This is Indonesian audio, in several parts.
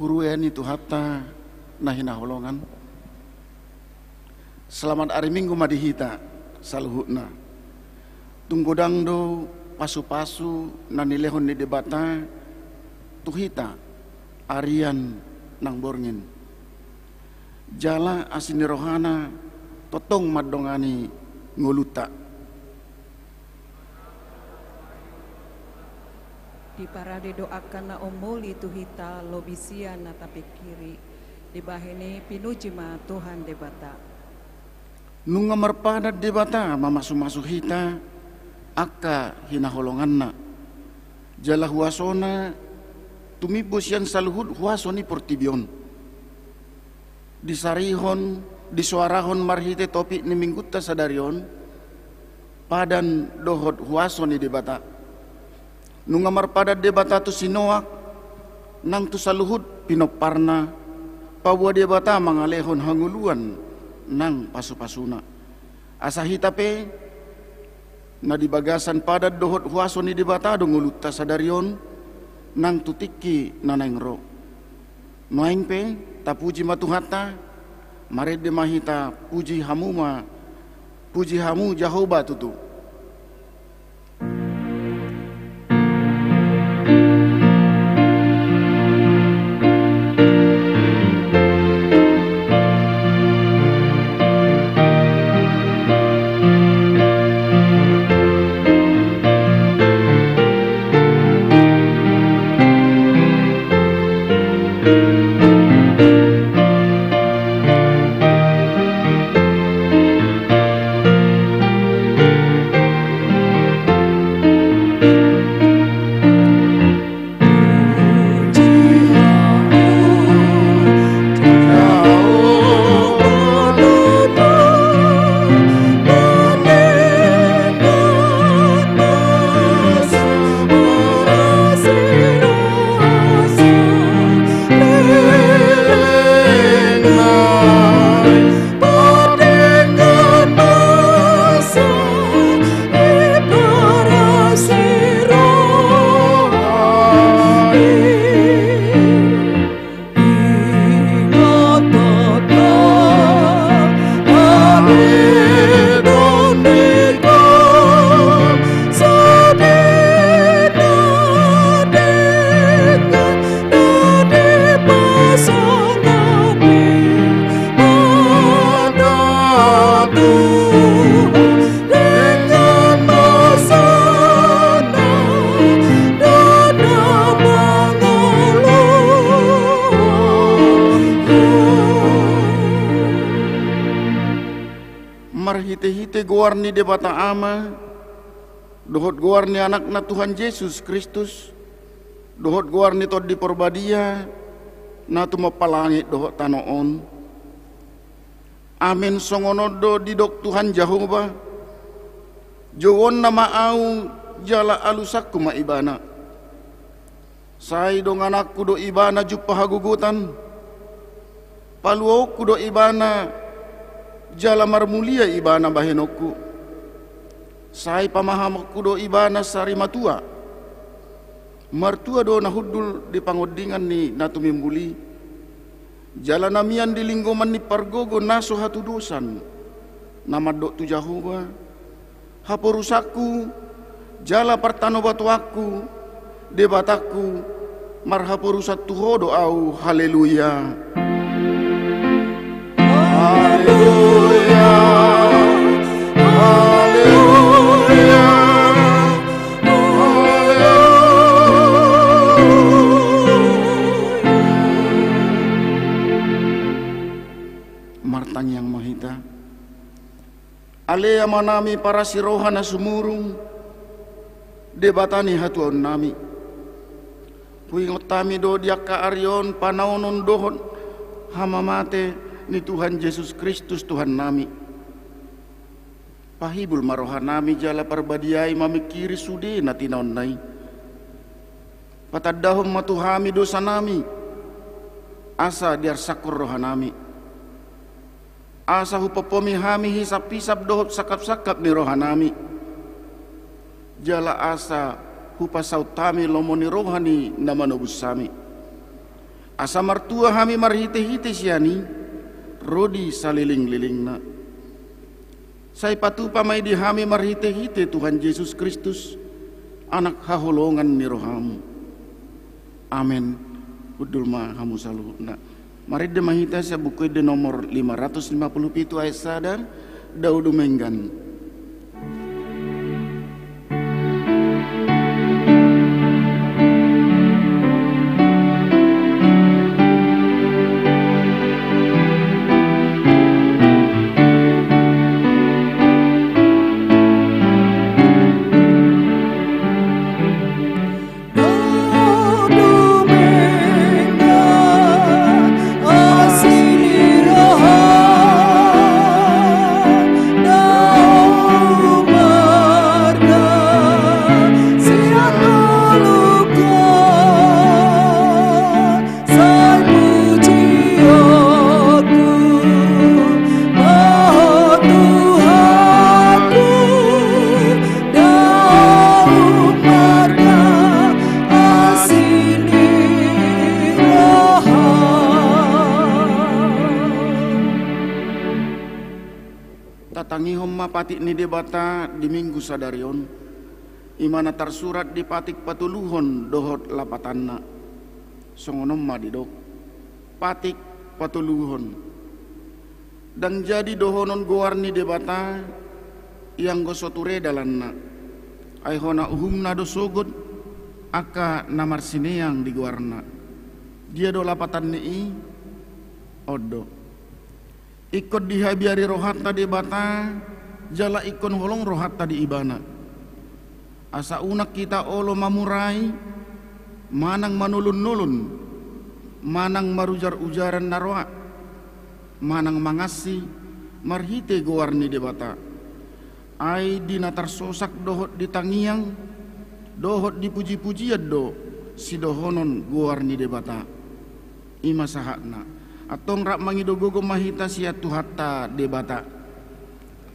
Hurueni tu hatta nahina holongan. Selamat hari Minggu madihita saluhutna. Tunggodang do pasu-pasu nanilehon ni debata tuhita arian nang borngin. Jala asini rohana totong madongani ngoluta. Di parade doakan na omoli tuhita lobisia na tapikiri di bahene pinujima Tuhan debata. Nunga marpadat debata mamasu-masu hita akka hinaholonganna. Jala huasona tumibus yang saluhut huasoni portibion. Disarihon disuarahon marhite topik ni minggutta sadarion padan dohot huasoni debata. Nunga marpadat debata tu sinoak nang tu saluhut pinoparna pawa debata mangalehon hanguluan nang pasu-pasuna. Asahita pe na dibagasan padat dohot huaso ni debata donguluta sadarion nang tutiki nanengro. Noeng pe tapuji matuhata mared mahita puji hamuma puji hamu Jahoba tutu. Marhite-hite goarni debata ama dohot goarni anakna Tuhan Yesus Kristus dohot goarni tod di porbadia na tumapalangi dohot tanoon. Amin songonodo didok Tuhan Jahoba jowon nama au jala alusakku ma ibana sai dong anakku do ibana jupa hagugutan paluoku do ibana jala marmulia ibana bahenokku sai pamahamakku do ibana sari matua martua do nahudul di pangodingan ni natumimbuli jala namian di linggoman ni pargogo naso hatu dosan nama do tu Jahoba haporusakku jala partano batuaku debataku marhaporusat tuhodo au haleluya. Haleluya, haleluya, haleluya. Martang yang mahita alea manami para sirohana sumurung debatani hatuan nami puingotami do diaka arion panaonon dohon hamamate ni Tuhan Yesus Kristus Tuhan nami. Pahibul maroha nami jala parbadiai mamikiri sude na tinaon nai. Patadahom matuhami dosa nami. Asa diar sakur roha nami. Asa hupopomi hami hisap-hisap dohot sakap-sakap ni roha nami. Jala asa hupasautami lomoni rohani nama nobusami. Asa martua hami marhite-hite siani, rodi saliling-lilingna. Sai patu pamai di hami marhite-hite Tuhan Yesus Kristus, anak haholongan ni rohamu. Amin. Hudul ma hamu saluhna. Mari de mahita sa buku de nomor 557 ayat sadar Daudu Menggan. Tatangi homma patik ni debata di minggu sadarion imana tersurat di patik patuluhon dohot lapatanna songonomma didok patik patuluhon dan jadi dohonon goarni debata yang gosoture dalanna aihona uhumna dosogot aka namar sineang di goarna dia do lapatan ni odo ikut dihabiari rohatta di bata jala ikon holong rohatta di ibana asa unak kita olo mamurai manang manulun-nulun manang marujar-ujaran naroa manang mangasi marhite gowarni di bata ai dinatar sosak dohot di tangiang dohot dipuji-pujian do si dohonon gowarni di bata ima sahakna atong rak mangidogogo mahita sia tuhatta debata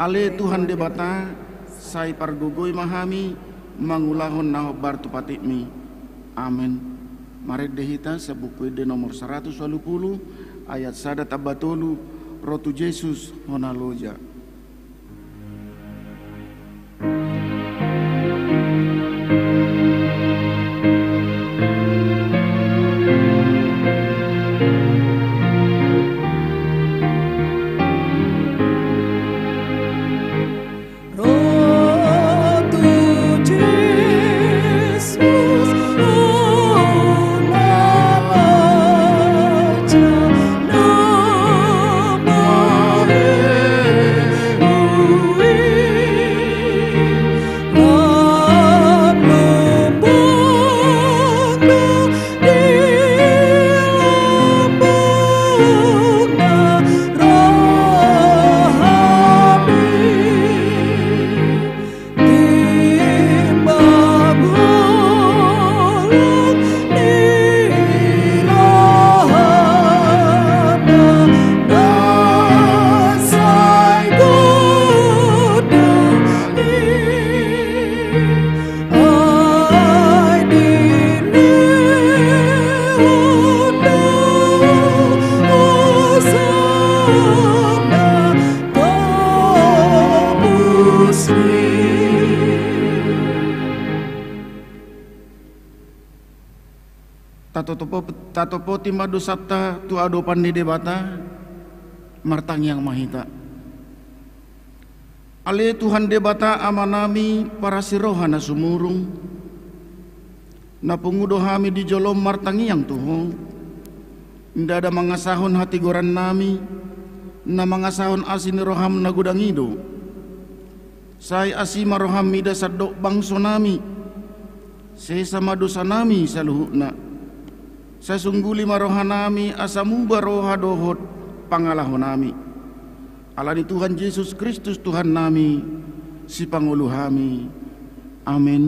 ale Tuhan debata sai pargogoi mahami mangulahon naho bartu patikmi amin. Mari dehita sebuku de nomor 120 ayat sadat abatolu rotu Yesus honaloja. Tatopo timadu sabta tu adopan di debata martang yang mahita ale Tuhan debata amanami para sirohana sumurung na pungudo hami di jolom martangi yang tuho nda ada mangasahon hati goran nami na mangasahon asin roham na gudangido sai asima roham mida sadok bangso nami sesama dosa nami saluhuna sasungguli marohanami asamu baroha dohot pangalahonami alani Tuhan Yesus Kristus Tuhan nami si panguluhami amin.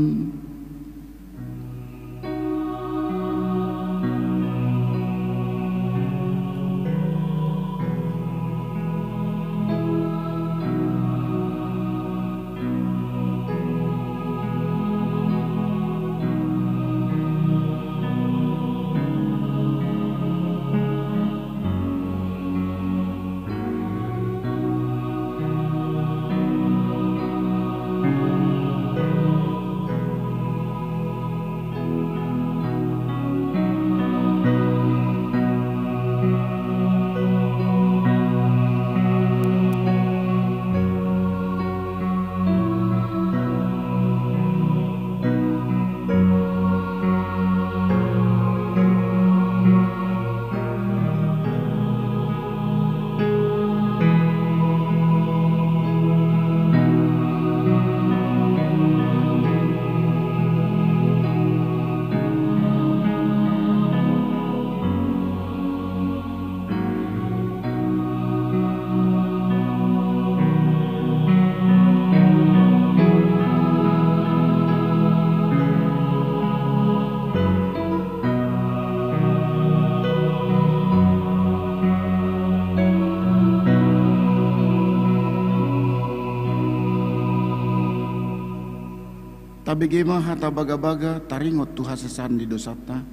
tabegema hata baga-baga taringot Tuhan sesan di dosata.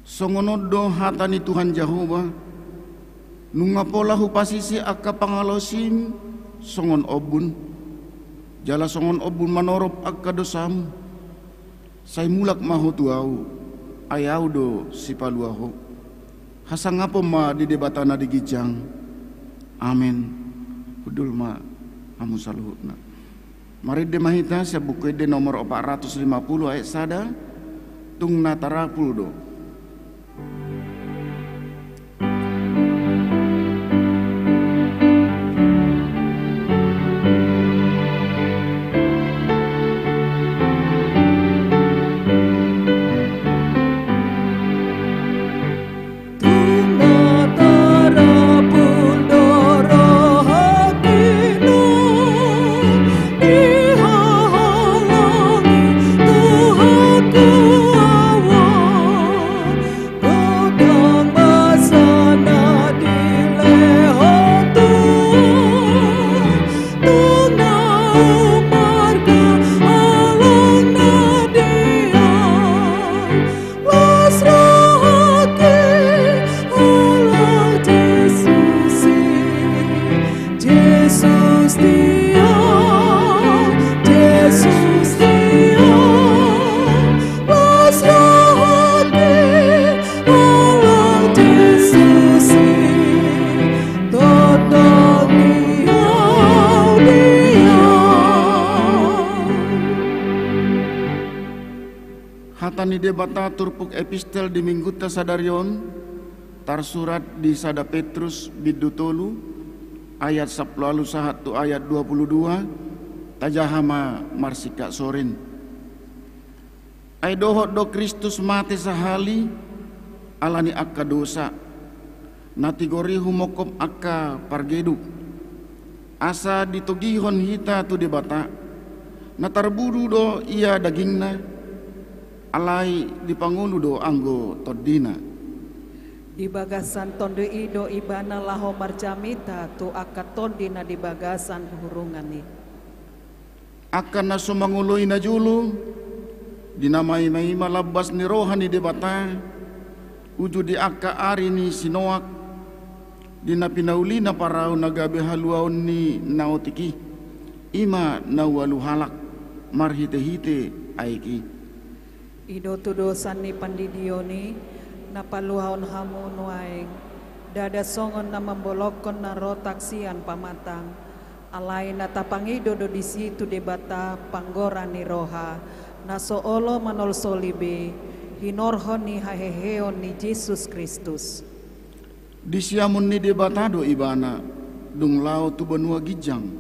Songonodo hata ni Tuhan Jehova nungapola hupasisi akka pangalosin songon obun jala songon obun manorop akka dosamu say mulak maho tuau ayaw do si paluaho hasangapo ma di debatana di gijang. Amen. Hudul ma amu saluhutna. Mari de mahita sa buku de nomor 450 ayat sada tung natarapul do. Hatani debata turpuk epistel di mingguta sadarion tarsurat di sada Petrus bidutolu ayat 10 tu ayat 22 tajahama marsika sorin ai dohot do Kristus mate sahali alani akka dosa natigori humokop akka pargeduk asa ditogihon hita tu debata natarburu do ia dagingna alai dipangulu do anggo todina di bagasan tondo ido ibana laho marjamita tu akat tondina di bagasan hurungani akan naso manguloy na julu dinamay may malabas ni rohani debata uju di akka ari ni sinoak dinapinauli na parao nagabi haluaon ni naotiki ima nawalu halak marhite-hite aiki ido tudosan ni pandidioni napaluhaon hamu nuaeng dada songon na membolokon na rotaksian pamatang alai na tapangido do di situ debata panggora ni roha na soolo manol solibe hinorhon ni haheheon ni Yesus Kristus disiamun ni debata do ibana dung lao tu benua gijang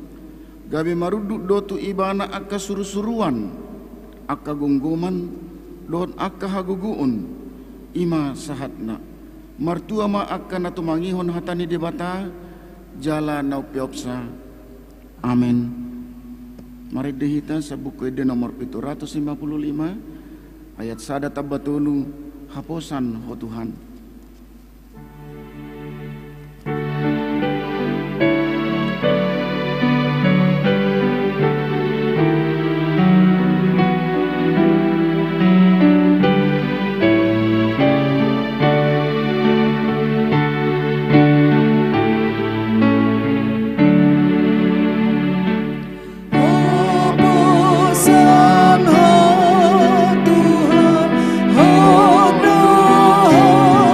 gabi maruduk do tu ibana akka suru-suruan akka gonggoman don akka haguguun ima sahatna martua ma akka natumangihon hatani debata jala naupiopsa. Amin. Mari dihita sa buku ide nomor 755 ayat sada tabatulu haposan ho Tuhan. Tuhan, oh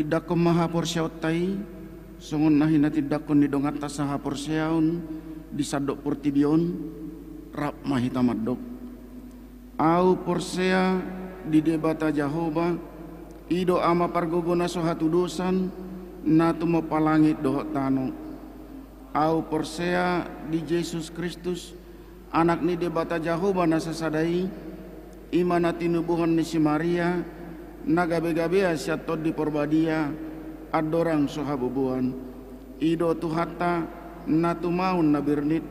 Dakon maha porsiaut tai songon nahi nati dakon di dongata saha porsiaun di sadok portibion rap mahita madok. Au porsea di debata Jehova ido ama pargogona sohatu dosan natu mo palangit dohot tano. Au porsea di Yesus Kristus anak ni debata Jehova nasa sadai imana tinubuhan ni si Maria nagabe-gabea siatot di porbadia adorang sohabubuan ido tuhata natu maun nabirnit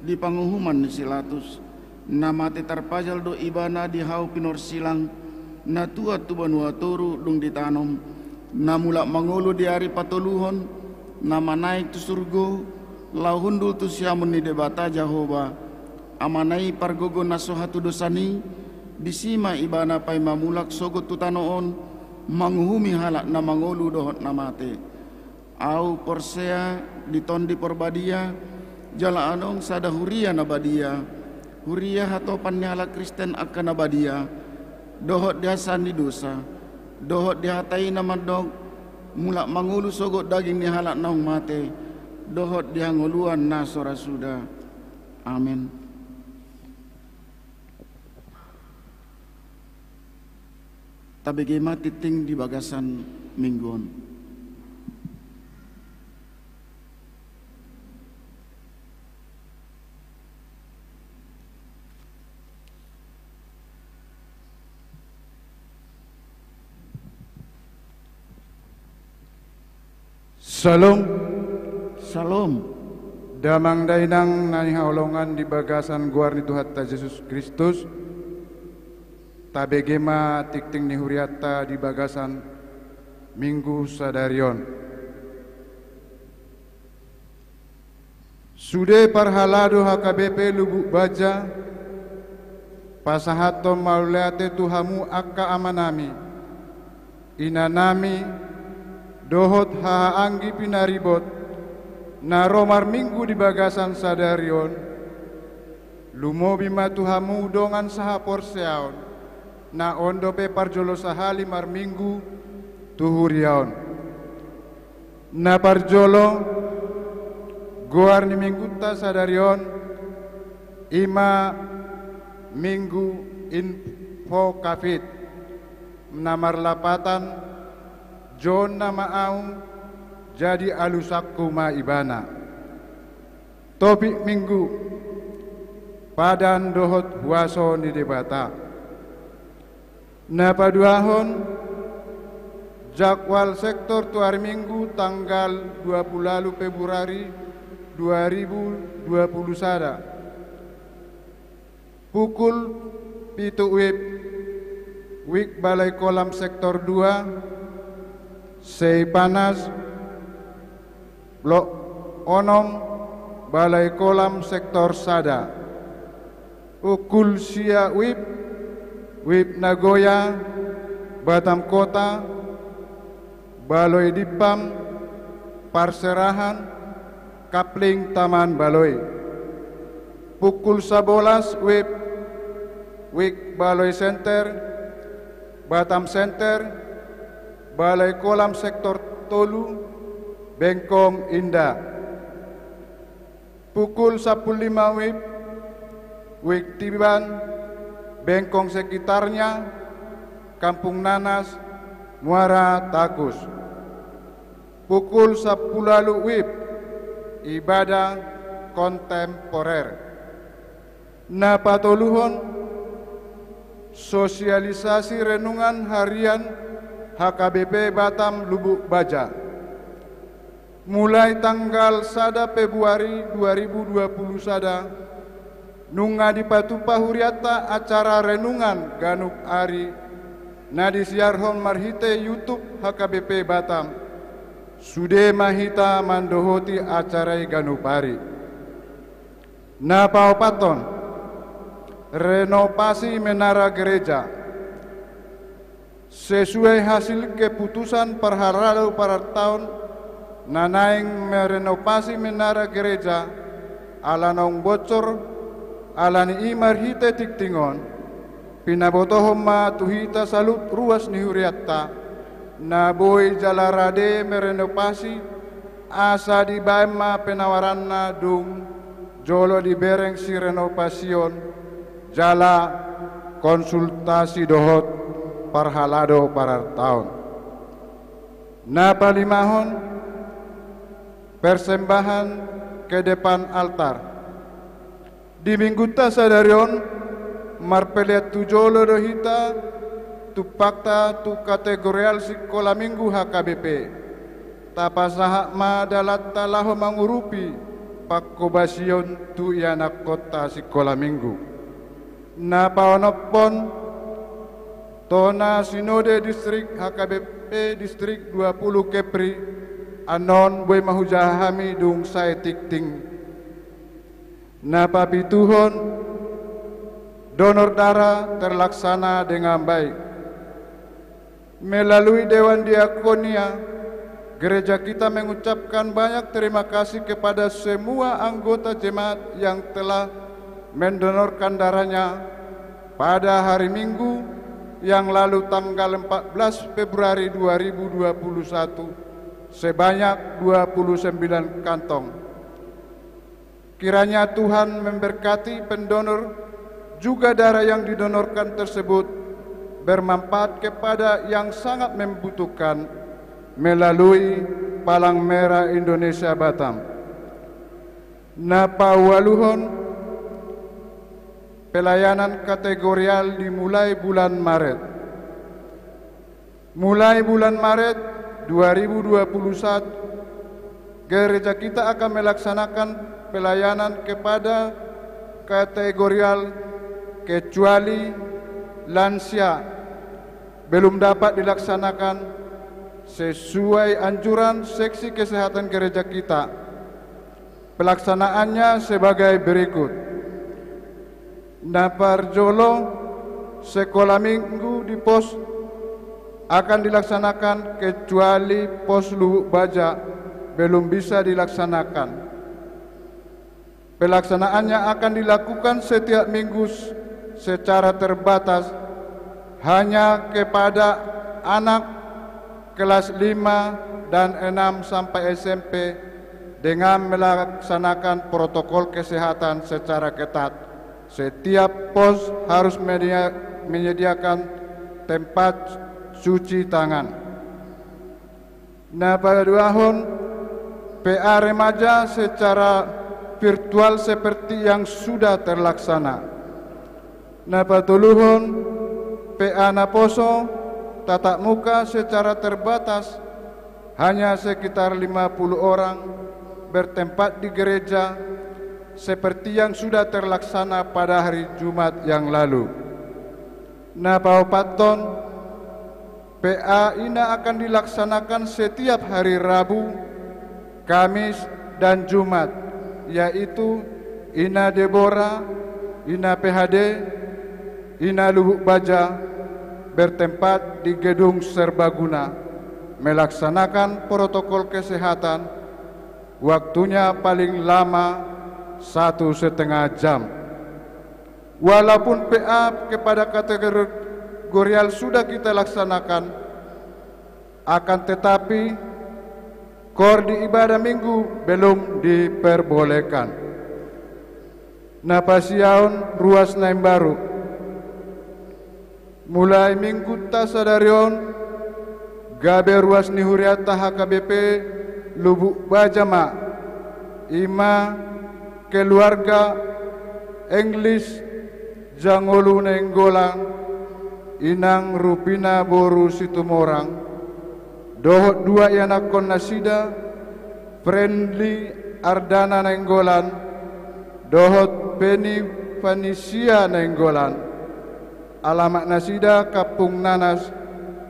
di panguhuman ni silatus namate tarpajal do ibana di hau pinor silang natua tu banua toru dung ditanom namula mangulu di hari patoluhon nama naik tu surgo lahundul tu siamun ni debata Jehova amanai pargogo nasohatu dosani disima ibana pai mamulak sogot tutanoon manguhumi halak na mangolu dohot namate au porsea ditondi porbadia jala anong sada huria nabadia huria hatopan nyala Kristen akan nabadia dohot dihasan di dosa dohot dihatai namadog mulak mangulu sogot daging ni halak naung mate dohot dihanguluan nasora sudah amin. Tabegema titing di bagasan mingguan. Salam. Salam. Damang dainang nani haulongan di bagasan guarni Tuhan Yesus Kristus. Tabegema tikting ni huriata di bagasan minggu sadarion. Sude parhalado HKBP Lubuk Baja pasahato mauleate tuhamu akka amanami inanami dohot haanggi pinaribot na romar minggu di bagasan sadarion lumobi matuhamu dongan saha porseaon na ondo pe parjolo sahali mar minggu tuhuriaon na parjolo goar ni minggu ta sadarion ima minggu info kafit namar lapatan John nama aung jadi alusakku ma ibana topik minggu padan dohot huaso ni debata na paduahon jakwal sektor tu hari Minggu tanggal 20 Februari 2020 sada pukul pitu wik balai kolam sektor 2 sei panas blok onom balai kolam sektor sada ukul sia Wip Nagoya, Batam Kota, Baloi Dipam, Parserahan, Kapling Taman Baloi. Pukul 11 Wip Baloi Center, Batam Center, Balai Kolam Sektor Tolu, Bengkong Indah. Pukul 15 Wip Tiban, Bengkong sekitarnya, Kampung Nanas, Muara Takus. Pukul 10 WIB, ibadah kontemporer. Na patoluhon, sosialisasi renungan harian HKBP Batam Lubuk Baja. Mulai tanggal 1 Februari 2020 sada, nunga di patupa huriata acara renungan ganuk ari nadi siarhon marhite YouTube HKBP Batam sude mahita mandohoti acarai ganuk ari na paopaton renovasi menara gereja sesuai hasil keputusan perharado pada tahun nanaing merenovasi menara gereja ala nong bocor alani imar hite tiktingon pinabotohom ma tuhita salut ruas ni huriatta Naboi jalarade merenovasi asa di baima penawaranna dung jolo di bereng si renovasion jala konsultasi dohot parhalado parar tahun. Napa limahon persembahan ke depan altar. Di minggu tasadarion marpeliat tu jolo dohita tu fakta tu kategorial sekolah minggu HKBP tapasaha ma dalat talaho mangurupi pakobasion tu ianak kota sekolah minggu na paonopon tona sinode distrik HKBP distrik 20 Kepri anon boy mahujahami dung saya tikting na papituhon donor darah terlaksana dengan baik. Melalui Dewan Diakonia, gereja kita mengucapkan banyak terima kasih kepada semua anggota jemaat yang telah mendonorkan darahnya pada hari Minggu yang lalu tanggal 14 Februari 2021 sebanyak 29 kantong. Kiranya Tuhan memberkati pendonor juga darah yang didonorkan tersebut bermanfaat kepada yang sangat membutuhkan melalui Palang Merah Indonesia Batam. Napa waluhon pelayanan kategorial dimulai bulan Maret. Mulai bulan Maret 2021, gereja kita akan melaksanakan pelayanan kepada kategorial kecuali lansia belum dapat dilaksanakan sesuai anjuran seksi kesehatan gereja kita. Pelaksanaannya sebagai berikut. Napar jolo sekolah minggu di pos akan dilaksanakan kecuali pos Lubuk Baja belum bisa dilaksanakan. Pelaksanaannya akan dilakukan setiap minggu secara terbatas hanya kepada anak kelas 5 dan 6 sampai SMP dengan melaksanakan protokol kesehatan secara ketat. Setiap pos harus menyediakan tempat cuci tangan. Nah, pada 2 tahun PA remaja secara virtual seperti yang sudah terlaksana. Nah, pada 3 tahun PA Naposo tatap muka secara terbatas hanya sekitar 50 orang bertempat di gereja seperti yang sudah terlaksana pada hari Jumat yang lalu. Nah, Paupaton PA Ina akan dilaksanakan setiap hari Rabu, Kamis dan Jumat, yaitu Ina Deborah, Ina PHD, Ina Lubuk Baja bertempat di gedung serbaguna melaksanakan protokol kesehatan. Waktunya paling lama 1,5 jam. Walaupun PA kepada kategorial sudah kita laksanakan, akan tetapi kor di ibadah minggu belum diperbolehkan. Napasiaon ruas naim baru mulai minggu tasadarion gabe ruas nihuriata HKBP Lubuk Bajama ima keluarga English Jangolu Nenggolang Inang Rupina Boru Situmorang dohot 2 yanakon nasida Friendly Ardana Nenggolan dohot Penny Vanisia Nenggolan. Alamat nasida Kapung Nanas,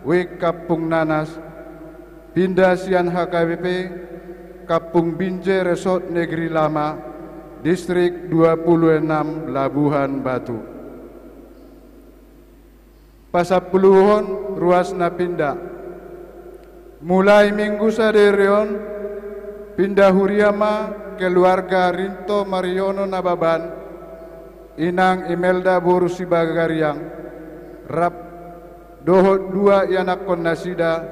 Wik Kapung Nanas, Pindasian HKBP, Kapung Binje Resort Negeri Lama, Distrik 26 Labuhan Batu. Pasapuluhon ruas na pindah. Mulai minggu saderion, pindah huriama keluarga Rinto Mariono Nababan, Inang Imelda Boru Sibagariang, Rap dohot 2 yanakon nasida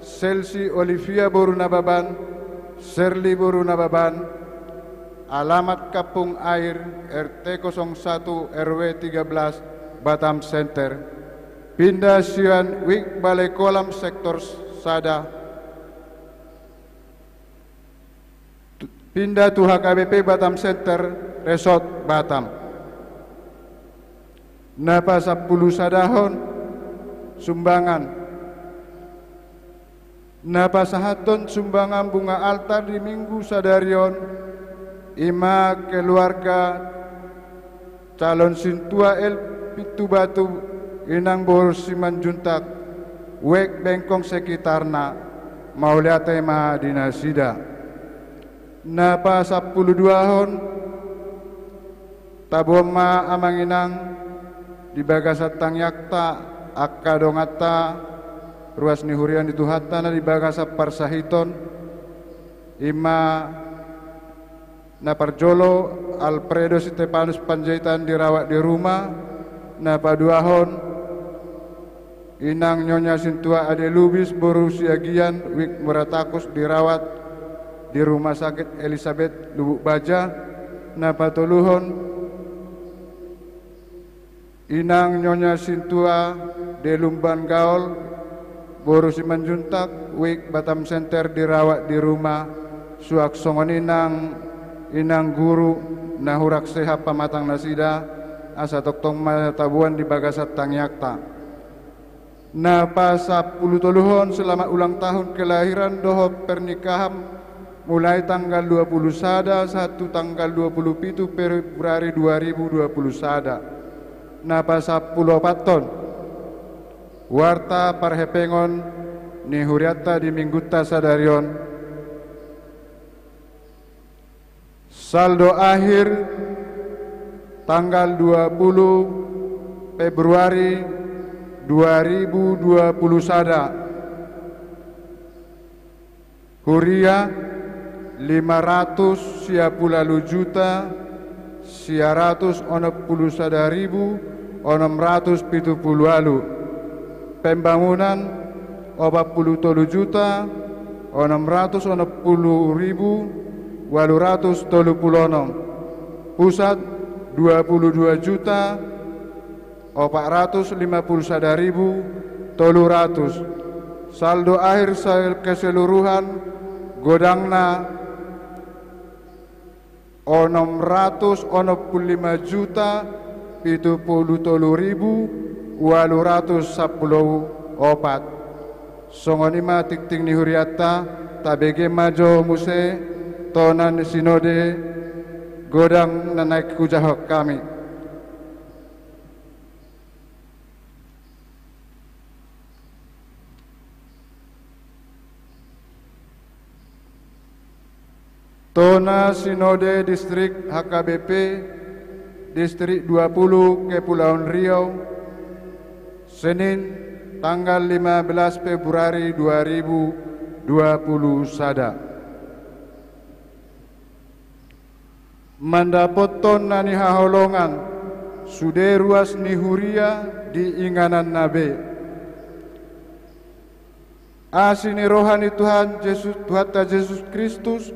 Selsi Olivia Boru Nababan, Serli Boru Nababan, alamat Kapung Air RT 01 RW 13 Batam Center, pindah Sian Wik Balai Kolam Sektor Sada, pindah tu HKBP Batam Center Resort Batam. Napa 10 sadahon sumbangan. Napa sahaton sumbangan bunga altar di Minggu Sadarion ima keluarga calon sintua El Pitu Batu inang Bor Simanjuntak wek bengkong sekitarna mauliate ma dinasida. Napa 12 hon tabom ma amanginang di bagasat tangyakta akadongata ruas nihurian itu hatana di bagasa parsahiton ima naparjolo Alfredo Stepanus Panjaitan dirawat di rumah napa 2 hon inang Nyonya Sintua Ade Lubis Boru Siagian Wik Muratakus dirawat di rumah sakit Elizabeth Lubuk Baja napa 3 hon inang Nyonya Sintua De Lumban Gaol Boru Simanjuntak Wik Batam Center dirawat di rumah suak songon inang guru nahurak sehat pamatang nasida asa toktong matabuan di bagasat tangyakta. Napa 10 toluhon selamat ulang tahun kelahiran doho pernikahan mulai tanggal 20 sada 1 tanggal 27 Februari 2020 sada. Napa 10 paton warta parhepengon ni huriata di Mingguta Sadarion saldo akhir tanggal 20 Februari 2020 sada huria 500 siapulalu juta siaratus 60 sadaribu 670 alu pembangunan 43 juta 660.836 pusat 22 juta 451.300 saldo akhir keseluruhan godangna 665 juta 73.810 songonima tikting ni huriata tabege majo muse tonan sinode godang nanaik kujahok kami. Tona Sinode Distrik HKBP Distrik 20 Kepulauan Riau Senin tanggal 15 Februari 2020 sada. Mandapoton nani haholongan sude ruas nihuria di inganan nabe. Asini rohani Tuhan Yesus Tuhan Yesus Kristus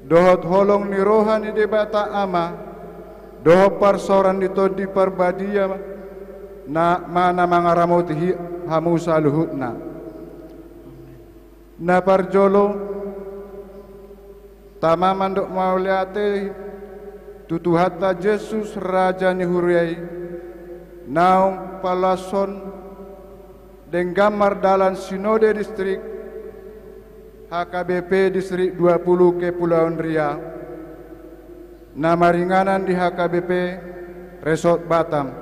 dohot holong ni rohani debata ama doho parsoran itu di parbadia na mana mangaramoti hamusa luhutna na parjolo tama mandok mauliate tutuhata Yesus Raja nihuriai naung palason denggamar dalan sinode distrik HKBP Distrik 20 Kepulauan Riau nama ringanan di HKBP Resort Batam.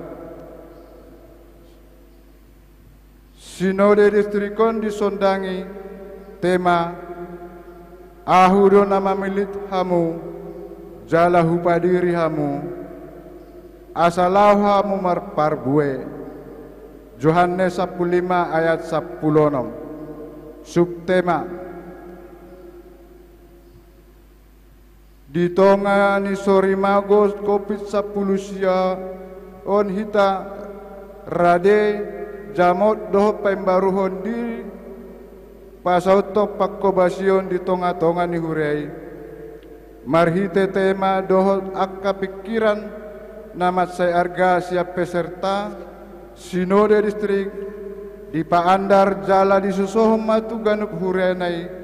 Sinode Distrikon disondangi tema ahudo nama milit hamu jala hupadiri hamu asalahu hamu marparbue Yohanes 15 ayat 16 subtema di tonga ni sori magos COVID-10 sia on hita rade jamot doh pembaruhon di pasauto pakkobasion di tonga-tonga ni hurei marhite tema dohot akka pikiran namat saya arga siap peserta sinode distrik di paandar jala di susohom matu ganup hurenai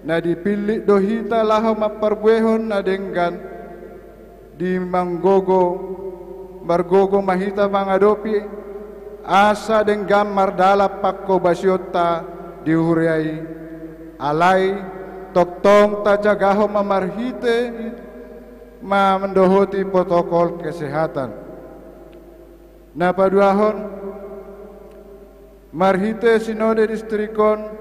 na dipilih dohita laho maparbuehon na denggan di margogo mahita mangadopi asa denggam mardala pakko basyota dihurai alai toktong tajagaho mamarhite mendohoti protokol kesehatan na paduahon marhite sinode distrikon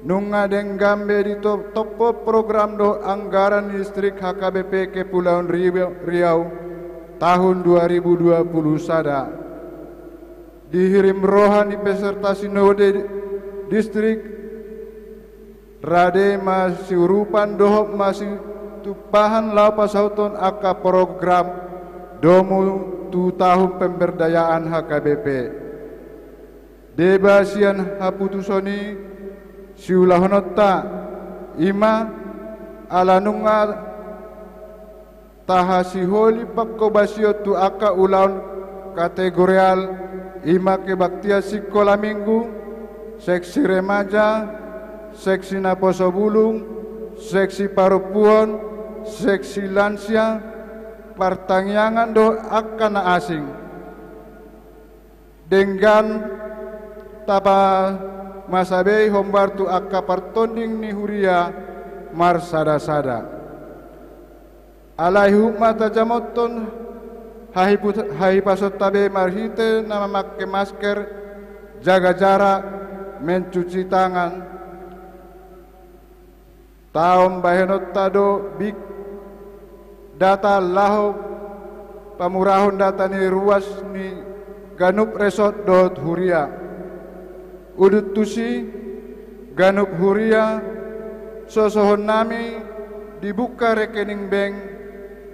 nunga denggambe di topo program do anggaran distrik HKBP Kepulauan Riau tahun 2020 sada dihirim rohani peserta sinode distrik rade masih urupan dohop masih tupahan lau pasauton aka program domu tu tahun pemberdayaan HKBP debasian haputusoni siulahonota ima alanunga tahasiholi pakkobasio tu aka ulaun kategorial ima kebaktia sekolah minggu seksi remaja seksi naposo bulung seksi parupuan seksi lansia partangyangan do akana asing dengan tapa masabei hombartu akka partonding ni huria mar sada-sada alai hukma tajamoton hai pasot tabe marhite nama make masker jaga jarak mencuci tangan taom bahenot tado big data laho pamurahon data ni ruas ni ganup resort dot huria udut tusi ganup huria sosohon nami dibuka rekening bank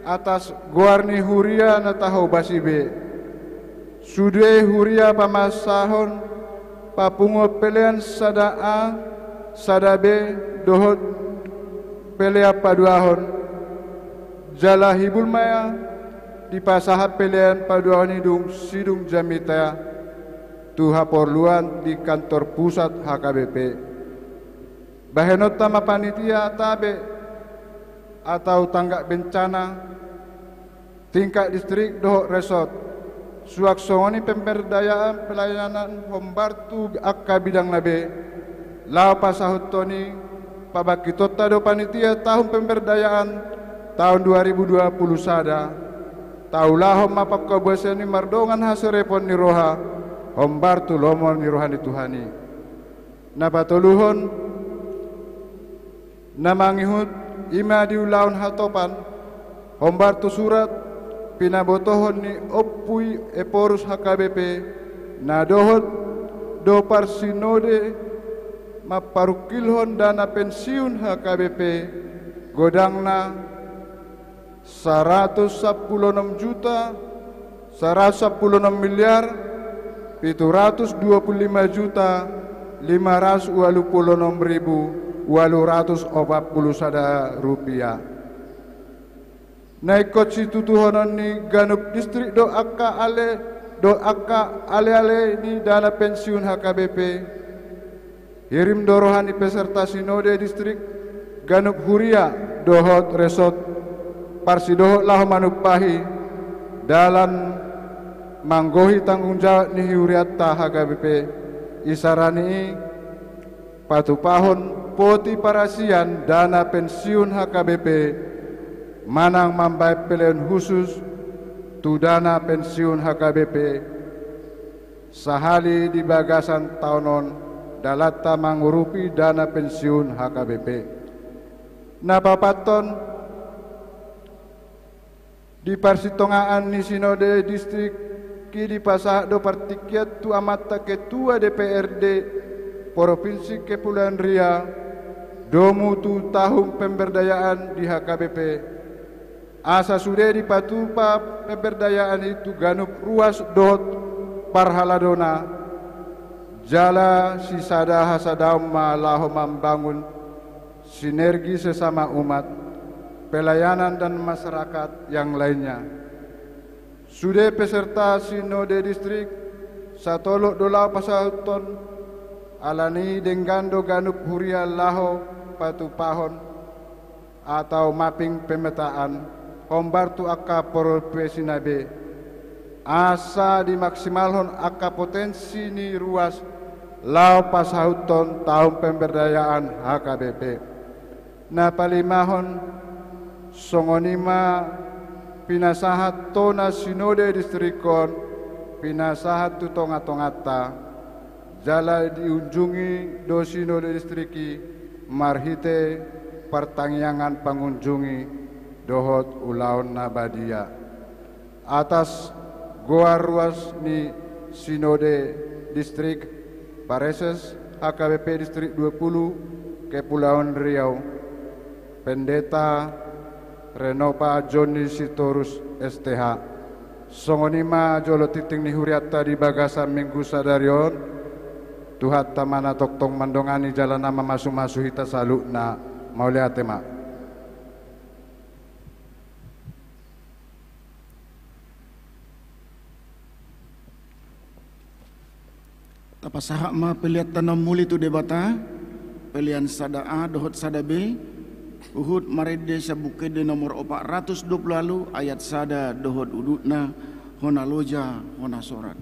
atas guarni huria na taho basibe sude huria pamasahon papungo pelean sada A sada B dohot pelea paduahon jala hibul maya di pasahap pelean paduahon hidung sidung jamita tuha porluan di kantor pusat HKBP bahenot tama panitia tabe atau tanggak bencana tingkat distrik dohok resort suaksongoni pemberdayaan pelayanan hombartu akka bidang nabe lau pasahutoni pabakitota do panitia tahun pemberdayaan tahun 2020 sada taulahom mapakoboseni mardongan haserepon ni roha hombartu lomon ni rohani Tuhani napatuluhon namangihut ima diulaun hatopan hombartu surat pinabotohon ni opui eporus HKBP nadohot do parsinode maparukilhon dana pensiun HKBP godangna 116 juta 116 miliar 725 juta 586.841 rupiah. Naikot situ tuhonon ni ganup distrik do akka ale ni dana pensiun HKBP. Hirim dorohan di peserta sinode distrik ganup huria dohot resort parsidohot lah manupahi dalam manggohi tanggung jawab ni huriatta HKBP isarani patupahon poti parasian dana pensiun HKBP manang mambai pilihan khusus tu dana pensiun HKBP sahali di bagasan tahunon dalata mangurupi dana pensiun HKBP napapaton di parsitongaan ni sinode distrik kini pasah do partikiat tu amata ketua DPRD Provinsi Kepulauan Riau domu tu tahun pemberdayaan di HKBP asa sudah dipatupa pemberdayaan itu ganup ruas dot parhaladona jala sisada hasadaum laho membangun sinergi sesama umat, pelayanan dan masyarakat yang lainnya. Sudah peserta Sinode Distrik Satolok Dolau Pasahuton alani denggando ganuk huria laho patu pahon atau mapping pemetaan kombartu akka provinsi nabe asa dimaksimalhon akka potensi ni ruas lau Pasahuton tahun pemberdayaan HKBP. Na palimahon songonima pinasahat tona Sinode Distrikon pinasahat tutonga-tongata jala diunjungi do Sinode Distriki marhite pertangyangan pengunjungi dohot ulaun nabadia atas goa ruas ni Sinode Distrik Pareses HKBP Distrik 20 Kepulauan Riau Pendeta Renopa Joni Sitorus STH songonima jolo titing ni huriata di bagasa minggu sadarion Tuhat tamana toktong mandongani jalan nama masu-masu hita salukna mauliate mak. Tapasahak ma peliat tanam muli tu debata pelian sada A dohot sada B Uhud marede sabukede nomor 420 lalu ayat sada dohot udutna hona loja hona sorat.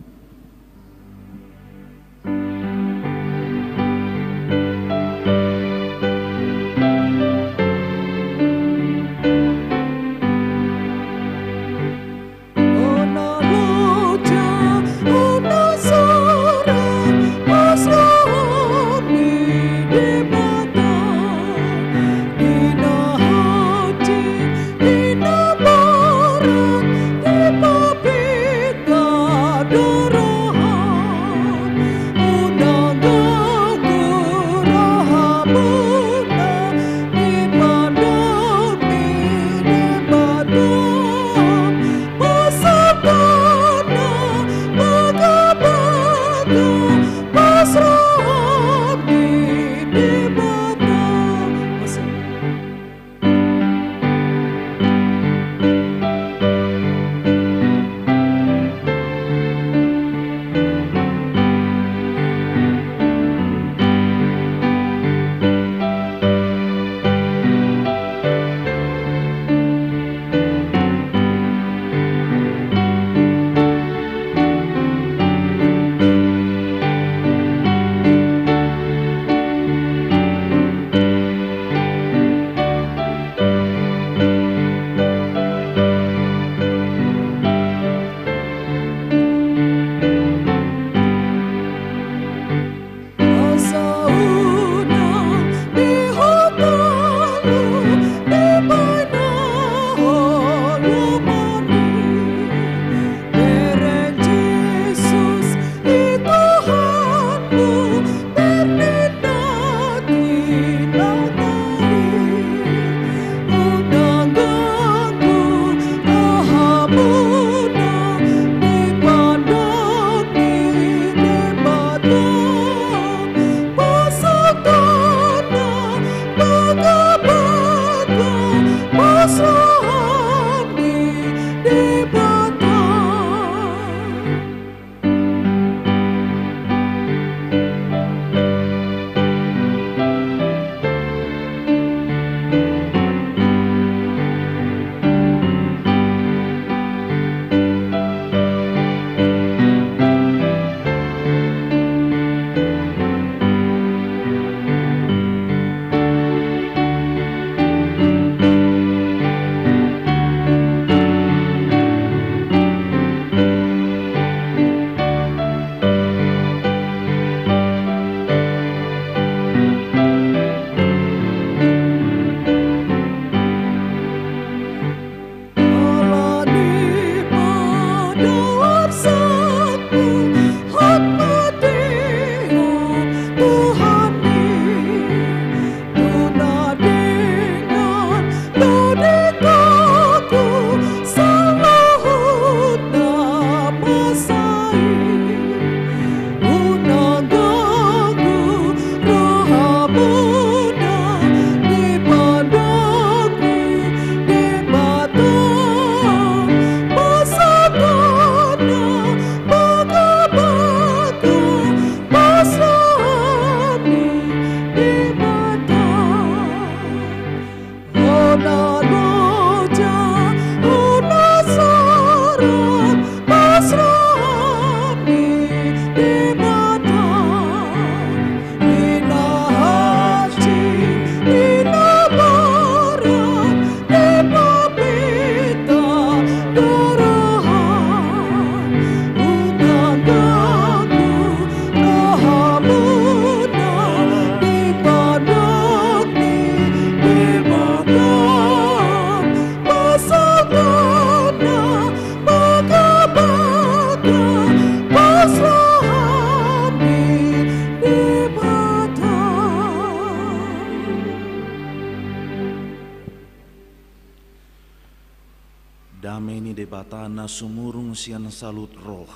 bata na sumurung sian salut roh.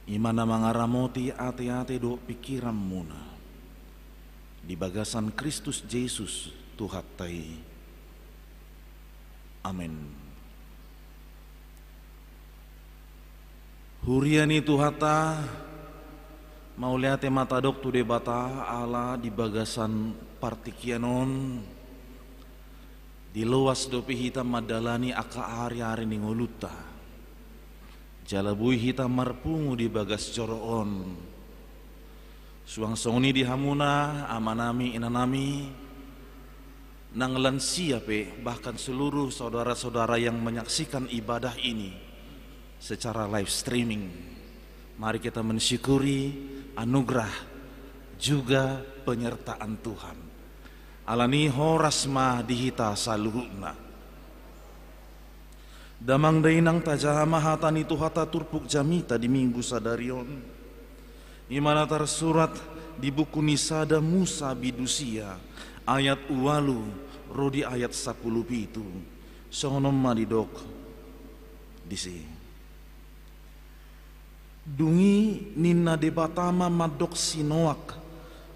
Imana mangaramoti ate-ate do pikiran muna. Di bagasan Kristus Yesus Tuhatai. Amin. Huriani Tuhata mau lihat mata dok tu debata ala di bagasan partikianon di luas dopi hitam madalani aka hari-hari ningoluta jalabui hitam marpungu di bagas coroon suang songni di hamuna amanami inanami nang lansia pe bahkan seluruh saudara-saudara yang menyaksikan ibadah ini secara live streaming. Mari kita mensyukuri anugerah juga penyertaan Tuhan. Alani horasma dihita saluhuna. Damang dainang tajama hatani Tuhata turpuk jamita di minggu sadarion. Imana tersurat di buku Nisada Musa Bidusia ayat uwalu rodi ayat 10 itu. Songonom madidok disi. Dungi nina debatama madok sinoak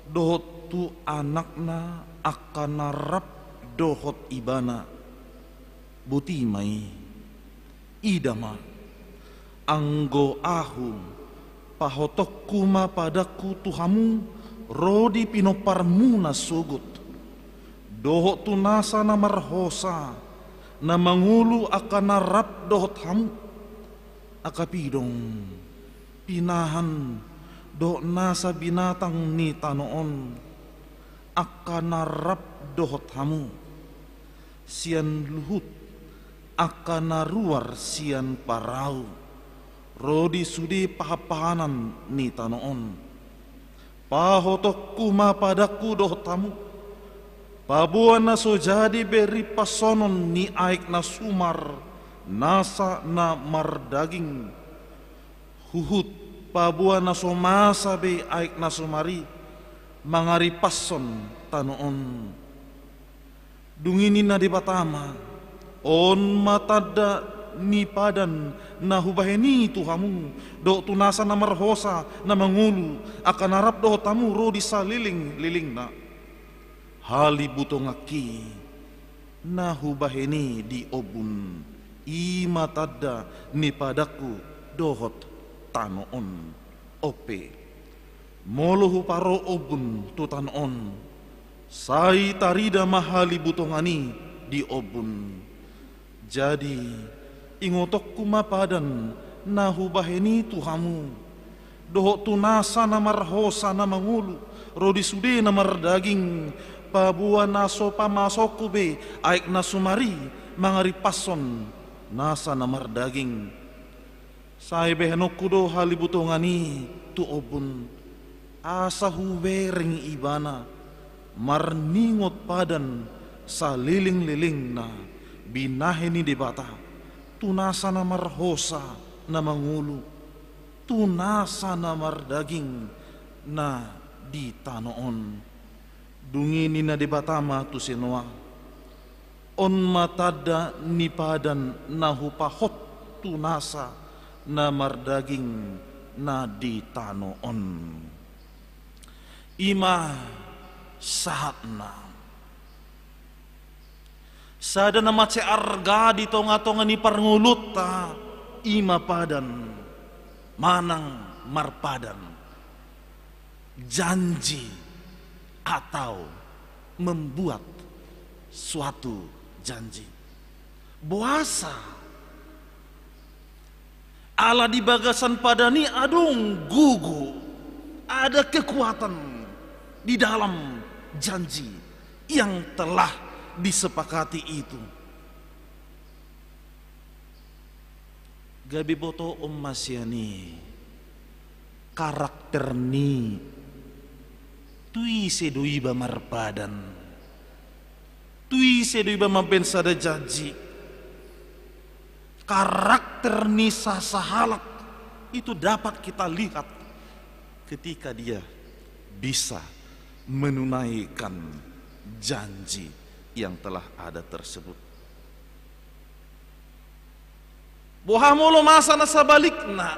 dohot tu anakna akan rap dohot ibana butimai idama anggo ahu pahotok kuma padaku tuhamu rodi pinoparmuna sugut dohot tu nasa na marhosa na mangulu akan rap dohot hamu akapidong pinahan do nasa binatang ni tanoon akan narap dohot hamu sian luhut akan naruar sian parau rodi sudi pahapahanan ni tanoon pahotok kuma padaku dohot hamu pabuan na so jadi beri pasonon ni aik na sumar nasa na mardaging huhut pabuan na somasa be aik na sumari mangari pason tanoon dungini na di batama on matada ni padan na hubaheni tuhamu do tunasa na marhosa na mangulu akan harap do tamu ro di saliling na hali butongaki na hubaheni di obun i matada ni padaku dohot tanoon ope molohu paro obun tu tanoon sai tarida mahali butongani di obun jadi ingotok kumapadan nahu baheni tuhamu doho tunasa na marhosa na mangulu rodi sude na mardaging pabuan naso pamasokku be aik na sumari mangari pason nasa na mardaging sai behenokku do halibutongani tu obun asa huwering ibana marningot padan sa liling-liling na binaheni di bata tunasa na marhosa na mangulu tunasa na mardaging na di tanoon dungini na di batama tu sinua on matada ni padan na hupahot tunasa na mardaging na di tanoon ima sahat na sada na matse arga di tonga-tonga ni parngulut ta ima padan manang marpadan janji atau membuat suatu janji buasa ala di bagasan padani adung gugu ada kekuatan di dalam janji yang telah disepakati itu. Gabi boto masyani karakter ni tui sedui ba marpadan tui sedui ba mabensada janji karakter ni sasahalak itu dapat kita lihat ketika dia bisa menunaikan janji yang telah ada tersebut. Bohamolo masa na sabalik na.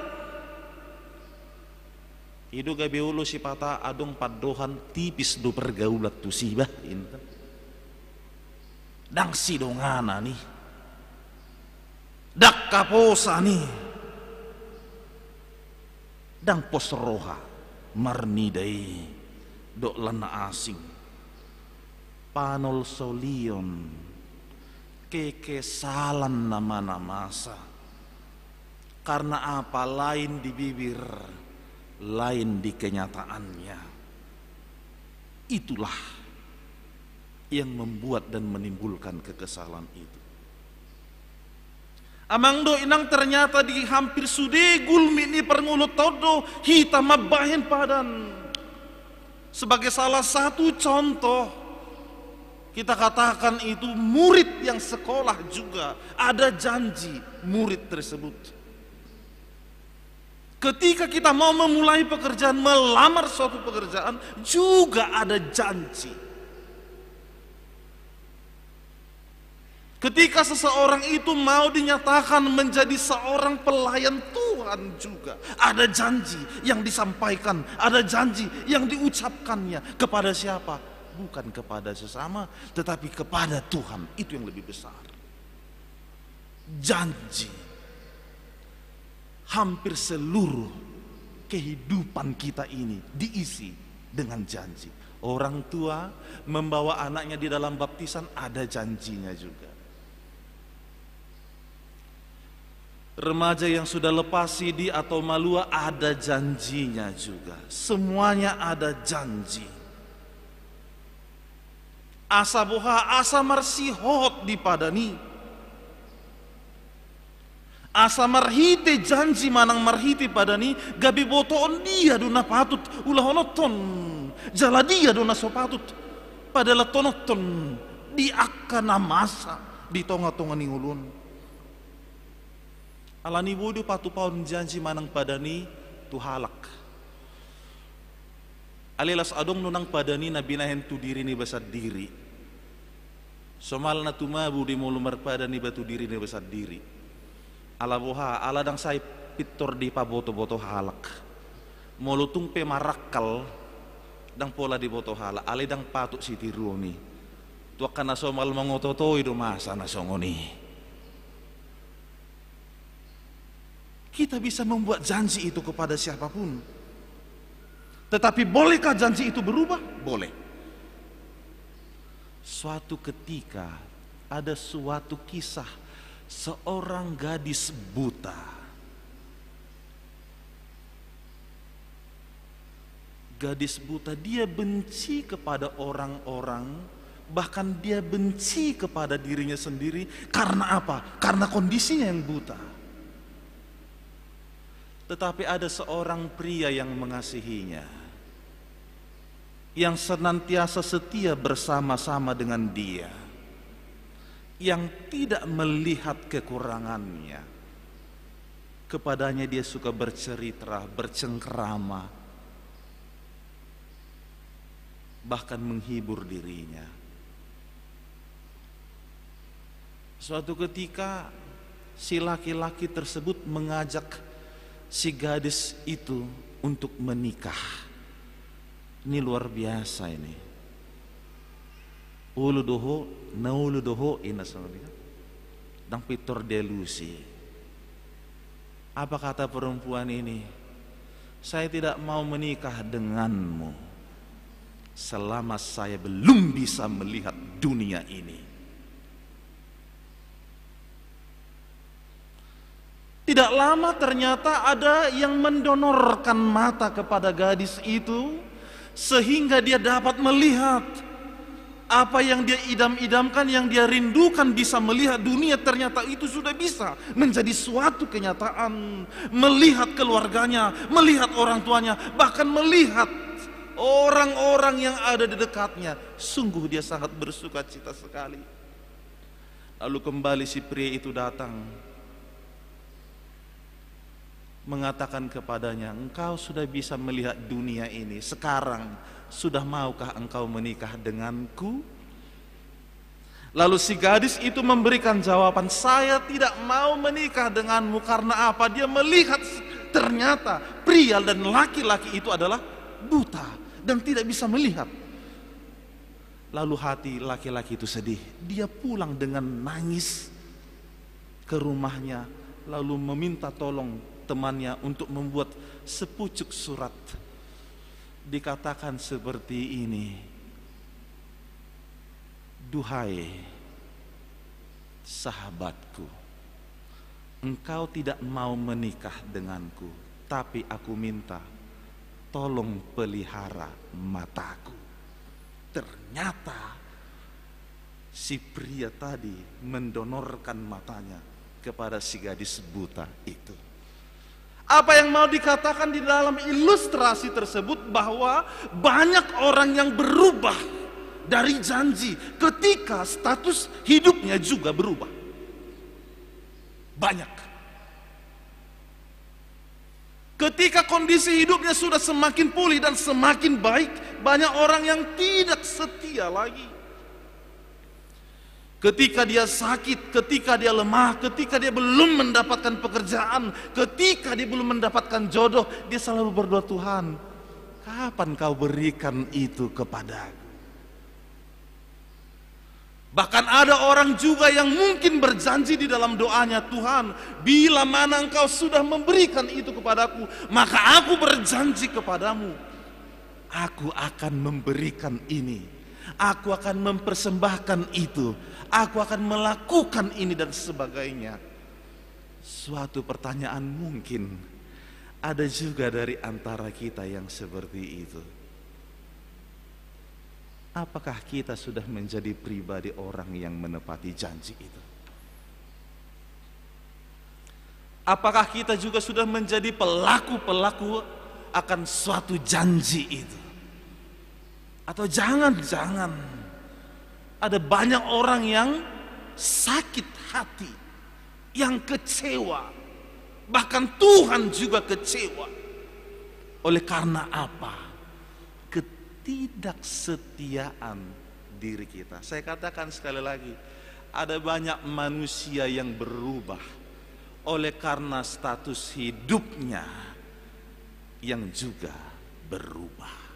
Ido gabi ulo si pata adong padohan tipis do pergaulat tu sibah inten. Dang sidongana nih. Dak kaposa nih. Dang posroha marnidai dok lana asing. Panol solion kekesalan nama masa. Karena apa lain di bibir, lain di kenyataannya. Itulah yang membuat dan menimbulkan kekesalan itu. Amang do inang ternyata di hampir sudegul mini perngulot todo hitam mabahin padan. Sebagai salah satu contoh, kita katakan itu murid yang sekolah juga ada janji murid tersebut. Ketika kita mau memulai pekerjaan, melamar suatu pekerjaan, juga ada janji. Ketika seseorang itu mau dinyatakan menjadi seorang pelayan Tuhan juga, ada janji yang disampaikan, ada janji yang diucapkannya. Kepada siapa? Bukan kepada sesama, tetapi kepada Tuhan. Itu yang lebih besar. Janji. Hampir seluruh kehidupan kita ini diisi dengan janji. Orang tua membawa anaknya di dalam baptisan, ada janjinya juga. Remaja yang sudah lepas sidi atau malua, ada janjinya juga. Semuanya ada janji. Asa boha, asa marsihot di padani. Asa marhite janji manang marhite padani, gabi botoon dia duna patut ulah honoton. Jala dia duna sopatut padahal tonoton di akana masa di tonga-tonga ning ulun. Alani bodo patu paun janji manang padani tu halak. Alilas adong nunang padani na binahen tu diri ni besar diri. Somal na tumabu di mulumar padani batu diri ni besar diri. Ala boha, ala dang say pitor di paboto-boto halak. Molutung pe marakal dang pola di boto halak. Ale dang patuk si tiruni. Tuak kana somal mangototo ido masa na songoni. Kita bisa membuat janji itu kepada siapapun. Tetapi bolehkah janji itu berubah? Boleh. Suatu ketika ada suatu kisah seorang gadis buta. Gadis buta, dia benci kepada orang-orang, bahkan dia benci kepada dirinya sendiri. Karena apa? Karena kondisinya yang buta. Tetapi ada seorang pria yang mengasihinya, yang senantiasa setia bersama-sama dengan dia, yang tidak melihat kekurangannya. Kepadanya dia suka bercerita, bercengkrama, bahkan menghibur dirinya. Suatu ketika si laki-laki tersebut mengajak si gadis itu untuk menikah. Ini luar biasa ini. Ulu doho, naulu doho ina sangat dang pitor delusi. Apa kata perempuan ini? Saya tidak mau menikah denganmu selama saya belum bisa melihat dunia ini. Tidak lama ternyata ada yang mendonorkan mata kepada gadis itu, sehingga dia dapat melihat apa yang dia idam-idamkan, yang dia rindukan, bisa melihat dunia. Ternyata itu sudah bisa menjadi suatu kenyataan. Melihat keluarganya, melihat orang tuanya, bahkan melihat orang-orang yang ada di dekatnya. Sungguh dia sangat bersuka cita sekali. Lalu kembali si pria itu datang, mengatakan kepadanya, engkau sudah bisa melihat dunia ini. Sekarang sudah maukah engkau menikah denganku? Lalu si gadis itu memberikan jawaban, saya tidak mau menikah denganmu. Karena apa? Dia melihat ternyata pria dan laki-laki itu adalah buta dan tidak bisa melihat. Lalu hati laki-laki itu sedih. Dia pulang dengan nangis ke rumahnya, lalu meminta tolong temannya untuk membuat sepucuk surat. Dikatakan seperti ini, duhai sahabatku, engkau tidak mau menikah denganku, tapi aku minta tolong pelihara mataku. Ternyata si pria tadi mendonorkan matanya kepada si gadis buta itu. Apa yang mau dikatakan di dalam ilustrasi tersebut, bahwa banyak orang yang berubah dari janji ketika status hidupnya juga berubah. Banyak. Ketika kondisi hidupnya sudah semakin pulih dan semakin baik, banyak orang yang tidak setia lagi. Ketika dia sakit, ketika dia lemah, ketika dia belum mendapatkan pekerjaan, ketika dia belum mendapatkan jodoh, dia selalu berdoa, Tuhan, kapan kau berikan itu kepadaku? Bahkan ada orang juga yang mungkin berjanji di dalam doanya, Tuhan, bila mana engkau sudah memberikan itu kepadaku, maka aku berjanji kepadamu, aku akan memberikan ini, aku akan mempersembahkan itu, aku akan melakukan ini dan sebagainya. Suatu pertanyaan mungkin ada juga dari antara kita yang seperti itu. Apakah kita sudah menjadi pribadi orang yang menepati janji itu? Apakah kita juga sudah menjadi pelaku-pelaku akan suatu janji itu? Atau jangan-jangan ada banyak orang yang sakit hati, yang kecewa, bahkan Tuhan juga kecewa. Oleh karena apa? Ketidaksetiaan diri kita. Saya katakan sekali lagi, ada banyak manusia yang berubah oleh karena status hidupnya yang juga berubah.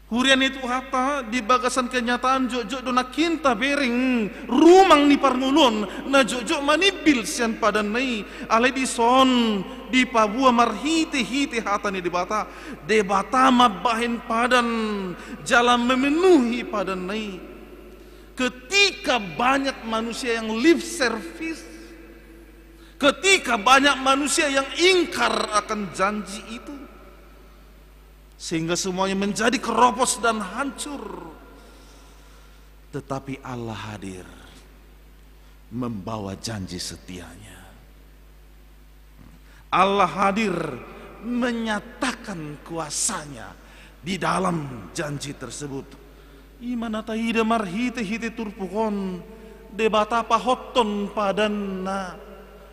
Hurian itu hata di bagasan kenyataan jok-jok dona kinta bering rumang ni parngulun na jok-jok manibil sian padan nai ale di son di pabua marhiti-hiti hata ni debata mabahin padan jalan memenuhi padan nai. Ketika banyak manusia yang lip service, ketika banyak manusia yang ingkar akan janji itu, sehingga semuanya menjadi keropos dan hancur. Tetapi Allah hadir membawa janji setianya. Allah hadir menyatakan kuasanya di dalam janji tersebut. Imana taida marhite-hite turpukon debata pahoton padanna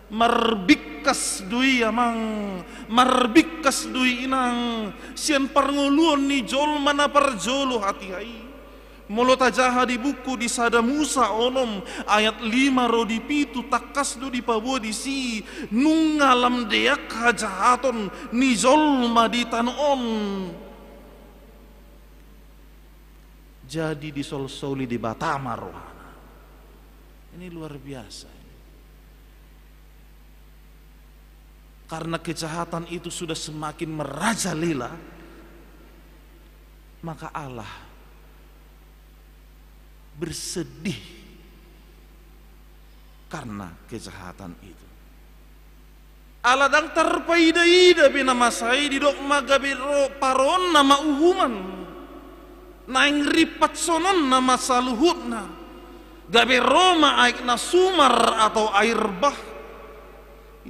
marbikkas dui amang marbikkas dui inang sian parnguluan ni jol mana parjolo hati hai mulut ajaha di buku di sada Musa onom ayat 5 rodi pitu takas du di pabuah di si nungalam deak hajahaton ni jol maditan on. Jadi disol-soli di Batama rohana. Ini luar biasa. Karena kejahatan itu sudah semakin merajalela, maka Allah bersedih karena kejahatan itu. Allah dang terpaida-ida bina masai di dok magabiro paron nama uhuman. Naing ripat sonon nama saluhutna gabe Roma aik na sumar atau air bah.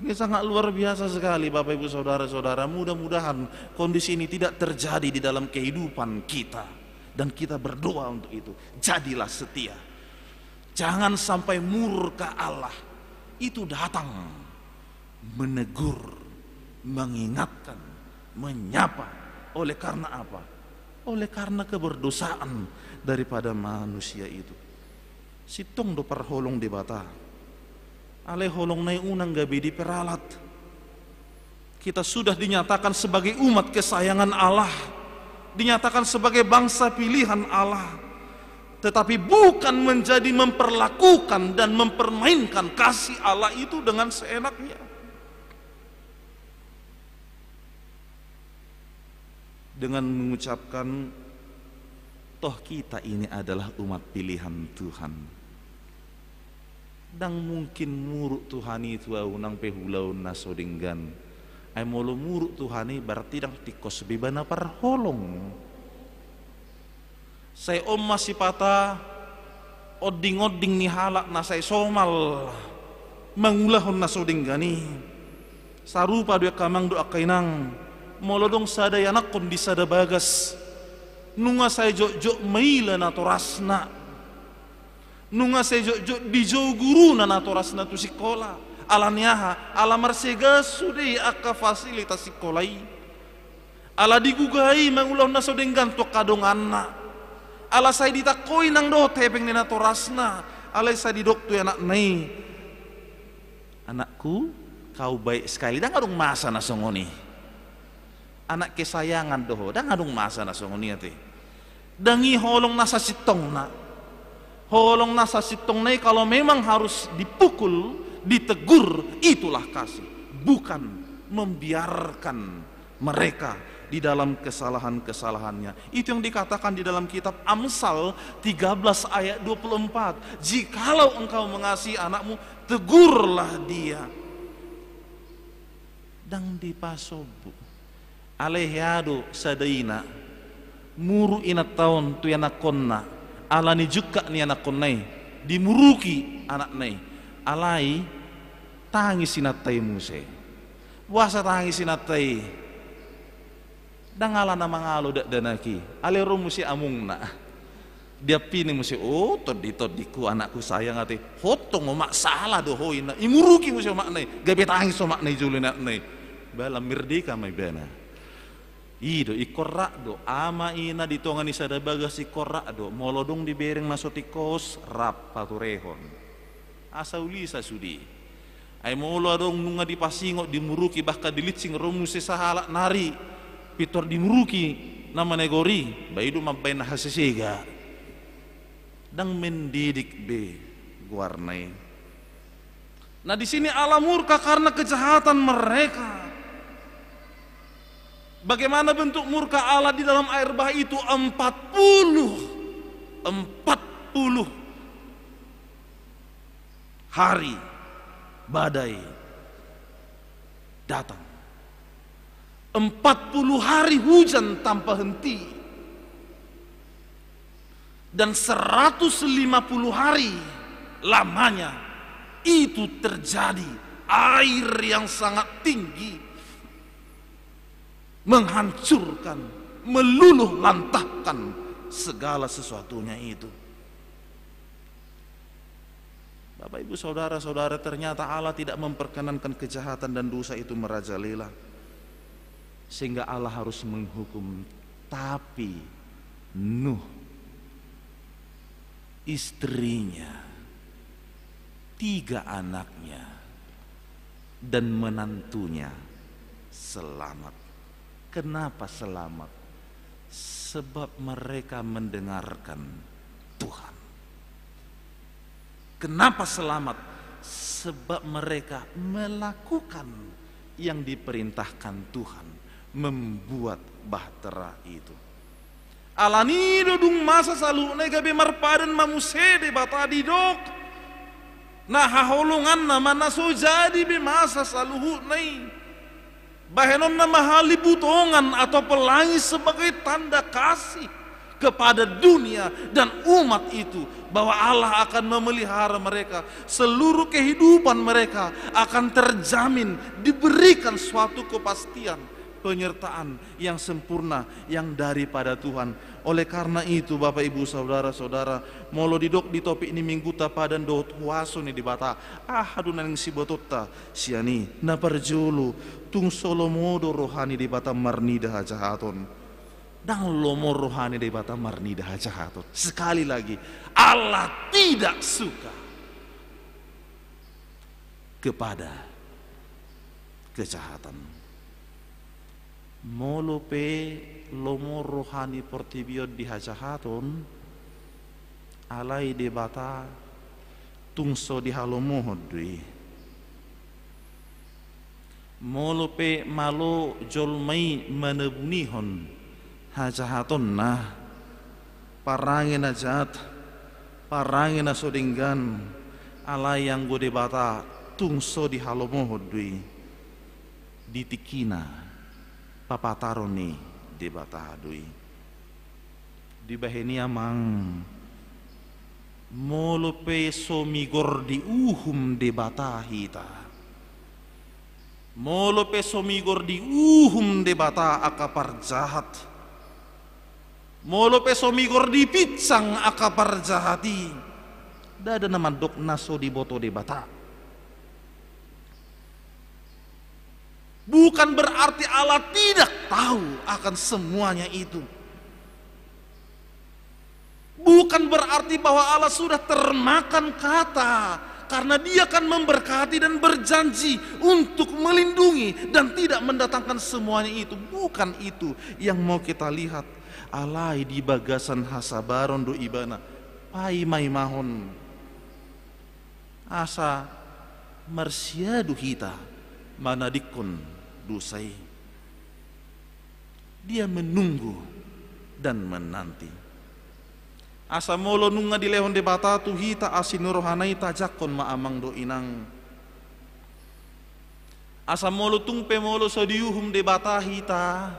Ini sangat luar biasa sekali Bapak Ibu Saudara-saudara. Mudah-mudahan kondisi ini tidak terjadi di dalam kehidupan kita, dan kita berdoa untuk itu. Jadilah setia. Jangan sampai murka Allah itu datang menegur, mengingatkan, menyapa. Oleh karena apa? Oleh karena keberdosaan daripada manusia itu. Sitong do parholong di bata. Ale holong nai unang gabi di peralat. Kita sudah dinyatakan sebagai umat kesayangan Allah, dinyatakan sebagai bangsa pilihan Allah, tetapi bukan menjadi memperlakukan dan mempermainkan kasih Allah itu dengan seenaknya. Dengan mengucapkan, toh kita ini adalah umat pilihan Tuhan. Dan mungkin muruk Tuhan itu unang pehulaun nasodinggan. Ay molo muruk Tuhani berarti dang tikos bibana parholong. Say masih patah oding-oding ni halak na say somal mangulahon na soding gani. Sarupa dua kamang doa kainang molodong sada yanak kon di sada bagas. Nunga say jok maila na torasna. Nunga say jok di jo guru na torasna tu sikola. Alanyaha, ala marsega sudai aka fasilitas sekolai. Ala digugai mangulah na sodenggan to kadong anak. Ala saya ditakoi nang do tepeng nina torasna. Ala saya didok tu anak nai. Anakku, kau baik sekali. Dan ngadung masa na songoni. Anak kesayangan doho. Dan ngadung masa na songoni ati. Dangi holong nasa sitong na. Holong nasa sitong nai kalau memang harus dipukul, ditegur, itulah kasih, bukan membiarkan mereka di dalam kesalahan-kesalahannya. Itu yang dikatakan di dalam kitab Amsal 13 ayat 24. Jikalau engkau mengasihi anakmu, tegurlah dia. Dang dipasobu alehado sadaina muru inat taon tu yanakonna alani juga ni anakonnai dimuruki anak nai alai tangis sinatai muse wasa tangis sinatai dangala na mangalo danaki ale romusi amungna dia pini muse oh todi ku anakku sayang ati hotong mak salah dohoina imuruki muse mak nai gabe tangis mak nai julina nai bala mirdika mai bana ido ikorra do ama ina ditongani sada bagas ikorra do molodong dibereng nasotikos rap paturehon asa ulisa sudi ay molo dong nunga dipasingo dimuruki bahkan dilitsing romus sahala nari pitor dimuruki nama negori baidu mabay na hasisiga dang mendidik be guarnai. Nah di sini Allah murka karena kejahatan mereka. Bagaimana bentuk murka Allah di dalam air bah itu 40 hari badai datang, 40 hari hujan tanpa henti, dan 150 hari lamanya itu terjadi air yang sangat tinggi menghancurkan, meluluh lantahkan segala sesuatunya itu. Bapak ibu saudara-saudara, ternyata Allah tidak memperkenankan kejahatan dan dosa itu merajalela, sehingga Allah harus menghukum. Tapi Nuh, istrinya, 3 anaknya dan menantunya selamat. Kenapa selamat? Sebab mereka mendengarkan Tuhan. Kenapa selamat? Sebab mereka melakukan yang diperintahkan Tuhan, membuat bahtera itu. Alani dodung masa salu negabe marpadan mamusede batadi dok. Nah haholongan nama naso jadi be masa saluhu nai. Bahenon na mahali butongan atau pelangi sebagai tanda kasih kepada dunia dan umat itu, bahwa Allah akan memelihara mereka, seluruh kehidupan mereka akan terjamin, diberikan suatu kepastian, penyertaan yang sempurna yang daripada Tuhan. Oleh karena itu Bapak Ibu saudara-saudara, molo didok di topik ini minggu tapadan dot huaso ni di bata adunan si botota siani na parjulu tung solomodo rohani di bata marnida jahaton Dan lomo rohani de bata marni dah jahat. Sekali lagi, Allah tidak suka kepada kejahatan. Molope lomo rohani portibio di hajahaton alai de bata tungso di halomo hodui. Molope malo jolmai menebunihon hajahaton nah parangin ajat parangin asodinggan alai yang gode bata tungso di halomo hodui ditikina papataroni di bata hadui di baheni amang molope somigor di uhum de bata hita molope somigor di uhum de bata akapar jahat molope somigor di pitsang akapar jahati dada nama dok naso di boto de bata. Bukan berarti Allah tidak tahu akan semuanya itu. Bukan berarti bahwa Allah sudah termakan kata, karena Dia akan memberkati dan berjanji untuk melindungi dan tidak mendatangkan semuanya itu. Bukan itu yang mau kita lihat. Alai di bagasan hasabaron do ibana pai mai mahon asa marsiadu hita manadikun dosai. Dia menunggu dan menanti. Asa molo nunga di lehon de bata tu hita asinurohanai tajakon maamang do inang. Asa molo tungpe molo sodiuhum de bata hita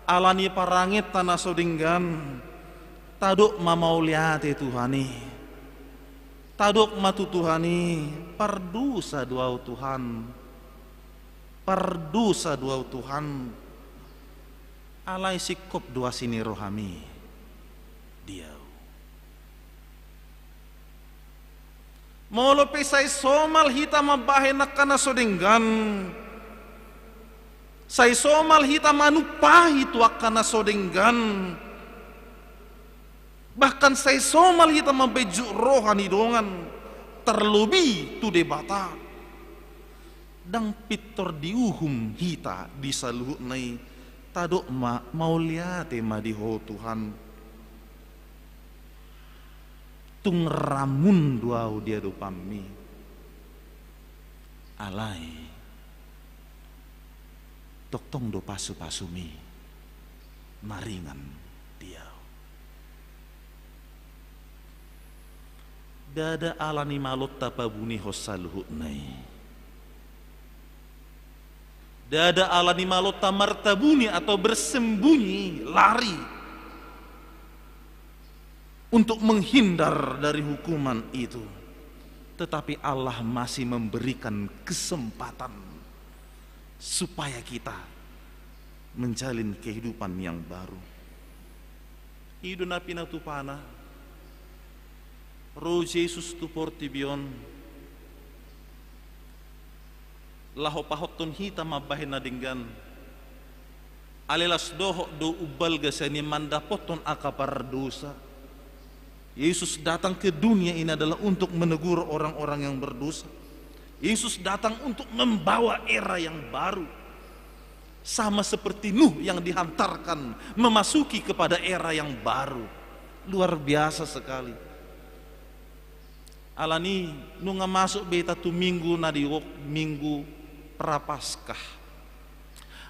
alani parangit tanah sodinggan taduk mamauliate Tuhani taduk matu Tuhani pardusa duau Tuhan pardusa duau Tuhan alai sikop dua sini rohami dia molo pesai somal hita mabahenak kana sodinggan sai somal hita manupahi tuakana sodenggan bahkan sai somal hita membejuk rohani dongan terlebih tu debata dang pitor diuhum hita disaluh nai tadok mau liate ma diho Tuhan tung ramun duau dia do pami alai toktong do pasu-pasumi maringan dia dada alani malot tapabuni hosaluhut nai dada alani malot tamartabuni atau bersembunyi lari untuk menghindar dari hukuman itu, tetapi Allah masih memberikan kesempatan supaya kita menjalin kehidupan yang baru. Idu napina tu pana Roh Jesus tu portibion laho pahotun hita mabahin na dinggan alelas doho do ubal gasani mandapoton akapar dosa. Yesus datang ke dunia ini adalah untuk menegur orang-orang yang berdosa. Yesus datang untuk membawa era yang baru. Sama seperti Nuh yang dihantarkan memasuki kepada era yang baru. Luar biasa sekali. Alani nunga masuk beta tu minggu nadiwok minggu prapaskah.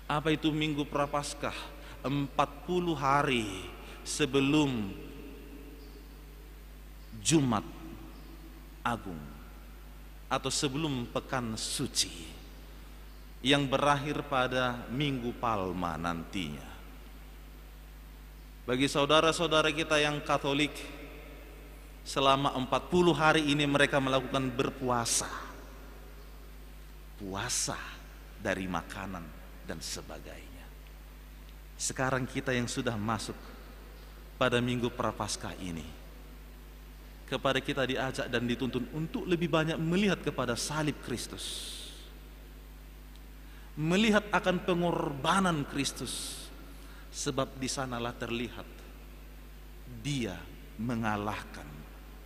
Apa itu minggu prapaskah? 40 hari sebelum Jumat Agung atau sebelum pekan suci yang berakhir pada Minggu Palma nantinya. Bagi saudara-saudara kita yang Katolik, selama 40 hari ini mereka melakukan berpuasa. Puasa dari makanan dan sebagainya. Sekarang kita yang sudah masuk pada Minggu Prapaskah ini, kepada kita diajak dan dituntun untuk lebih banyak melihat kepada salib Kristus, melihat akan pengorbanan Kristus, Sebab di sanalah terlihat Dia mengalahkan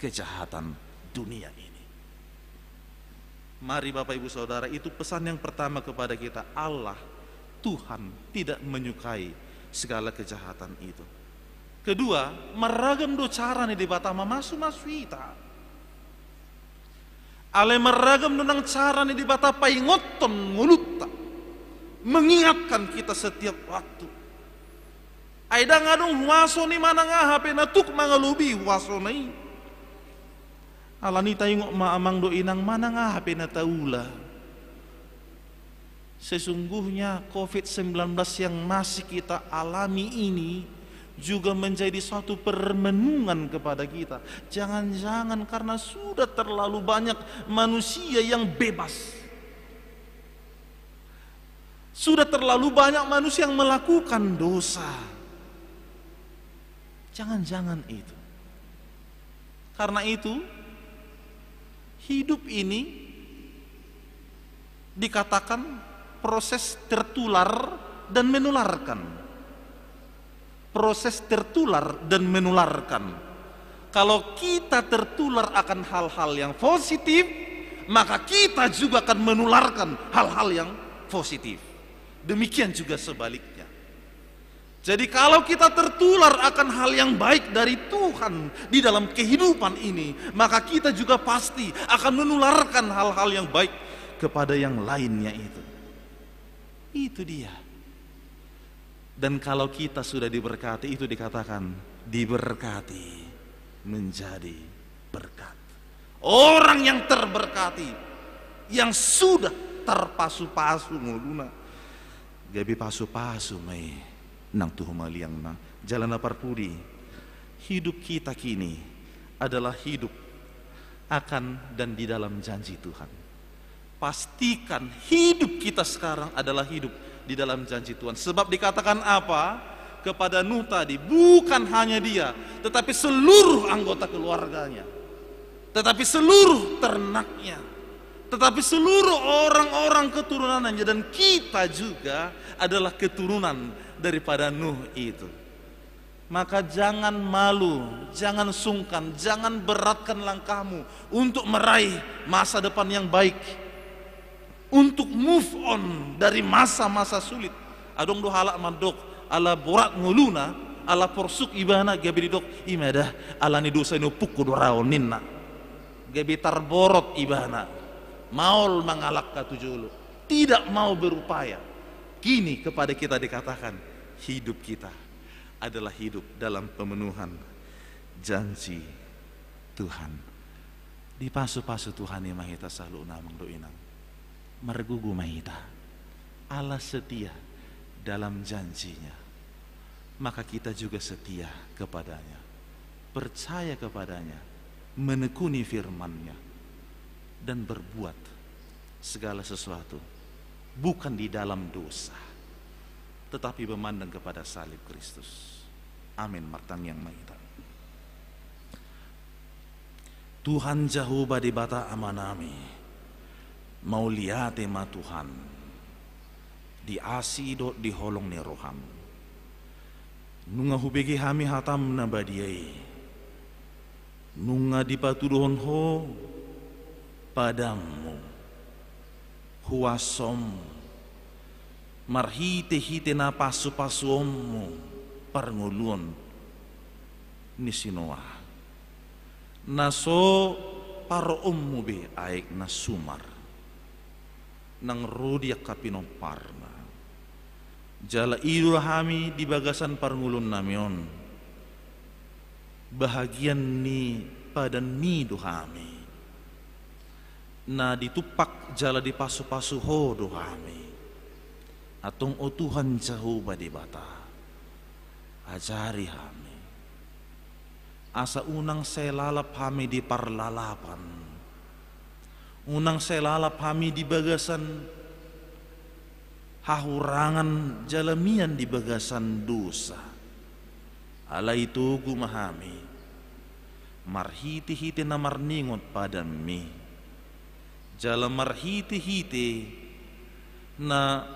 kejahatan dunia ini. Mari Bapak Ibu Saudara, itu pesan yang pertama kepada kita. Allah, Tuhan tidak menyukai segala kejahatan itu. Kedua, meragam do cara ni di batama masu-masu ita. Ale meragam nang cara ni di batapa ingoton ngulutta. Mengingatkan kita setiap waktu. Aida ngadong huwaso ni mana nga hape na tuk mga lubi huwaso na i. Ala ni tayo maamang do inang mana nga hape na taula. Sesungguhnya COVID-19 yang masih kita alami ini juga menjadi suatu permenungan kepada kita. Jangan-jangan karena sudah terlalu banyak manusia yang bebas. Sudah terlalu banyak manusia yang melakukan dosa. Jangan-jangan itu. Karena itu, hidup ini dikatakan proses tertular dan menularkan. Proses tertular dan menularkan. Kalau kita tertular akan hal-hal yang positif, maka kita juga akan menularkan hal-hal yang positif. Demikian juga sebaliknya. Jadi kalau kita tertular akan hal yang baik dari Tuhan di dalam kehidupan ini, maka kita juga pasti akan menularkan hal-hal yang baik kepada yang lainnya itu. Itu dia. Dan kalau kita sudah diberkati, itu dikatakan diberkati menjadi berkat. Orang yang terberkati, yang sudah terpasu-pasu nguluna, gabi pasu-pasu mai nang tuh maliang na jalan parpudi. Hidup kita kini adalah hidup akan dan di dalam janji Tuhan. Pastikan hidup kita sekarang adalah hidup di dalam janji Tuhan. Sebab dikatakan apa kepada Nuh tadi, bukan hanya dia, tetapi seluruh anggota keluarganya, tetapi seluruh ternaknya, tetapi seluruh orang-orang keturunannya, dan kita juga adalah keturunan daripada Nuh itu. Maka jangan malu, jangan sungkan, jangan beratkan langkahmu untuk meraih masa depan yang baik, untuk move on dari masa-masa sulit. Adong do halak mandok ala borat nguluna ala porsuk ibana gabi dok imadah ala ni dosa no pukul doraon ninna gabi tarborot ibana maul mengalak katujulu, tidak mau berupaya. Kini kepada kita dikatakan hidup kita adalah hidup dalam pemenuhan janji Tuhan. Di pasu-pasu Tuhan yang mahita selalu namang doinang mergugu mahita Allah setia dalam janjinya, maka kita juga setia kepadanya, percaya kepadanya, menekuni firman-Nya, dan berbuat segala sesuatu bukan di dalam dosa, tetapi memandang kepada salib Kristus. Amin. Martang yang mahita. Tuhan jauh badi bata amanami, mau liate ma Tuhan, di asi dot di holong ni roham, nunga hubegi hami hatam na badiai, nunga dipatudohon ho padamu, huasom, marhite-hite na pasu-pasuommu, parngulun ni sinoah. Naso paroommu be aik na sumar nang rodiak kapinoparna jala idul hami di bagasan parngulun namion bahagian ni padan ni dohami na ditupak jala di pasu-pasu ho dohami atong o Tuhan jauh badi bata ajari hami asa unang selalap kami di parlalapan, unang selalap kami di bagasan hahurangan jalamian di bagasan dosa. Ala itu gumahami marhiti-hiti na marningot padami, jala marhiti-hiti na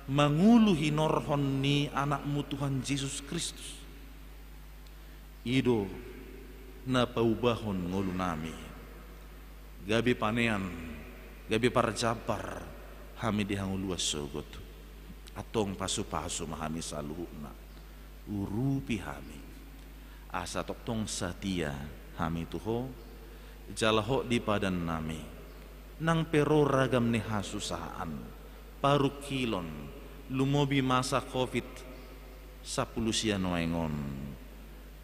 manguluhi norhon ni anakmu Tuhan Yesus Kristus. Ido na paubahon ngulu nami. Gabi panean, gabi parjabar, hami dihanguluas sogot. Atong pasu-pasu mahami saluhuna. Urupi hami. Asa toktong satia hami tuho. Jalaho di padan nami. Nang pero ragam ni hasusaan. Paru kilon. Lumobi masa COVID 10 siya noengon.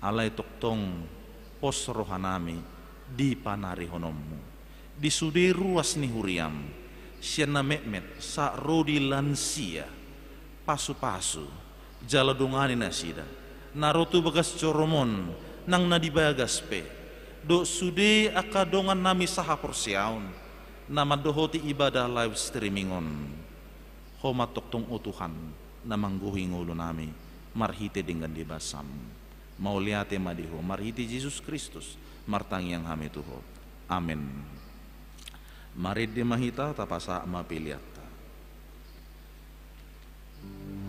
Alay toktong pos rohanami di panari honommu. Di sude ruas ni huriam. Siya na mekmet sa rodi lansia. Pasu-pasu. Jala dungani na sida. Narotu bagas coromon. Nang nadibagas pe. Do sude akadongan nami saha porsiaun. Nama dohoti ibadah live streamingon. Homa toktong utuhan. Namangguhi ngulo nami. Marhite dengan dibasam. Mauliate madiho. Marhite Yesus Kristus. Martangyang hami tuho. Amin. Marid di mahita tapasa mapiliata. Oh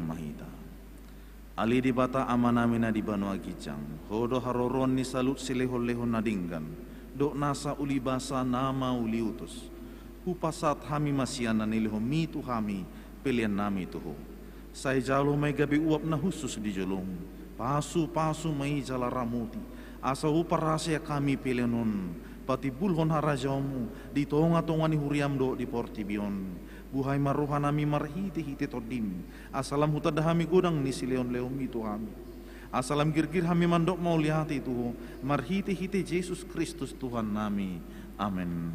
mahita. Ali di bata amanamina di Banua Gijang, hodo haroron ni salut silehon-lehon nadinggan, dok nasa uli basa nama uli utus. Hupasat hami masiana niliho mitu hami pilihan nami tuho. Saya jalo may gabi uap na husus di jolong, pasu-pasu may jala ramuti, asa uparasya kami pilihanon, pati bulhon harajamu, di tonga-tonga ni huriam do di portibion. Buhay maruhan nami marhiti-hiti todim. Asalam hutadahami godang ni sileon leom itu kami. Asalam girgir hami mandok mau lihat itu. Marhiti-hiti Yesus Kristus Tuhan nami. Amin.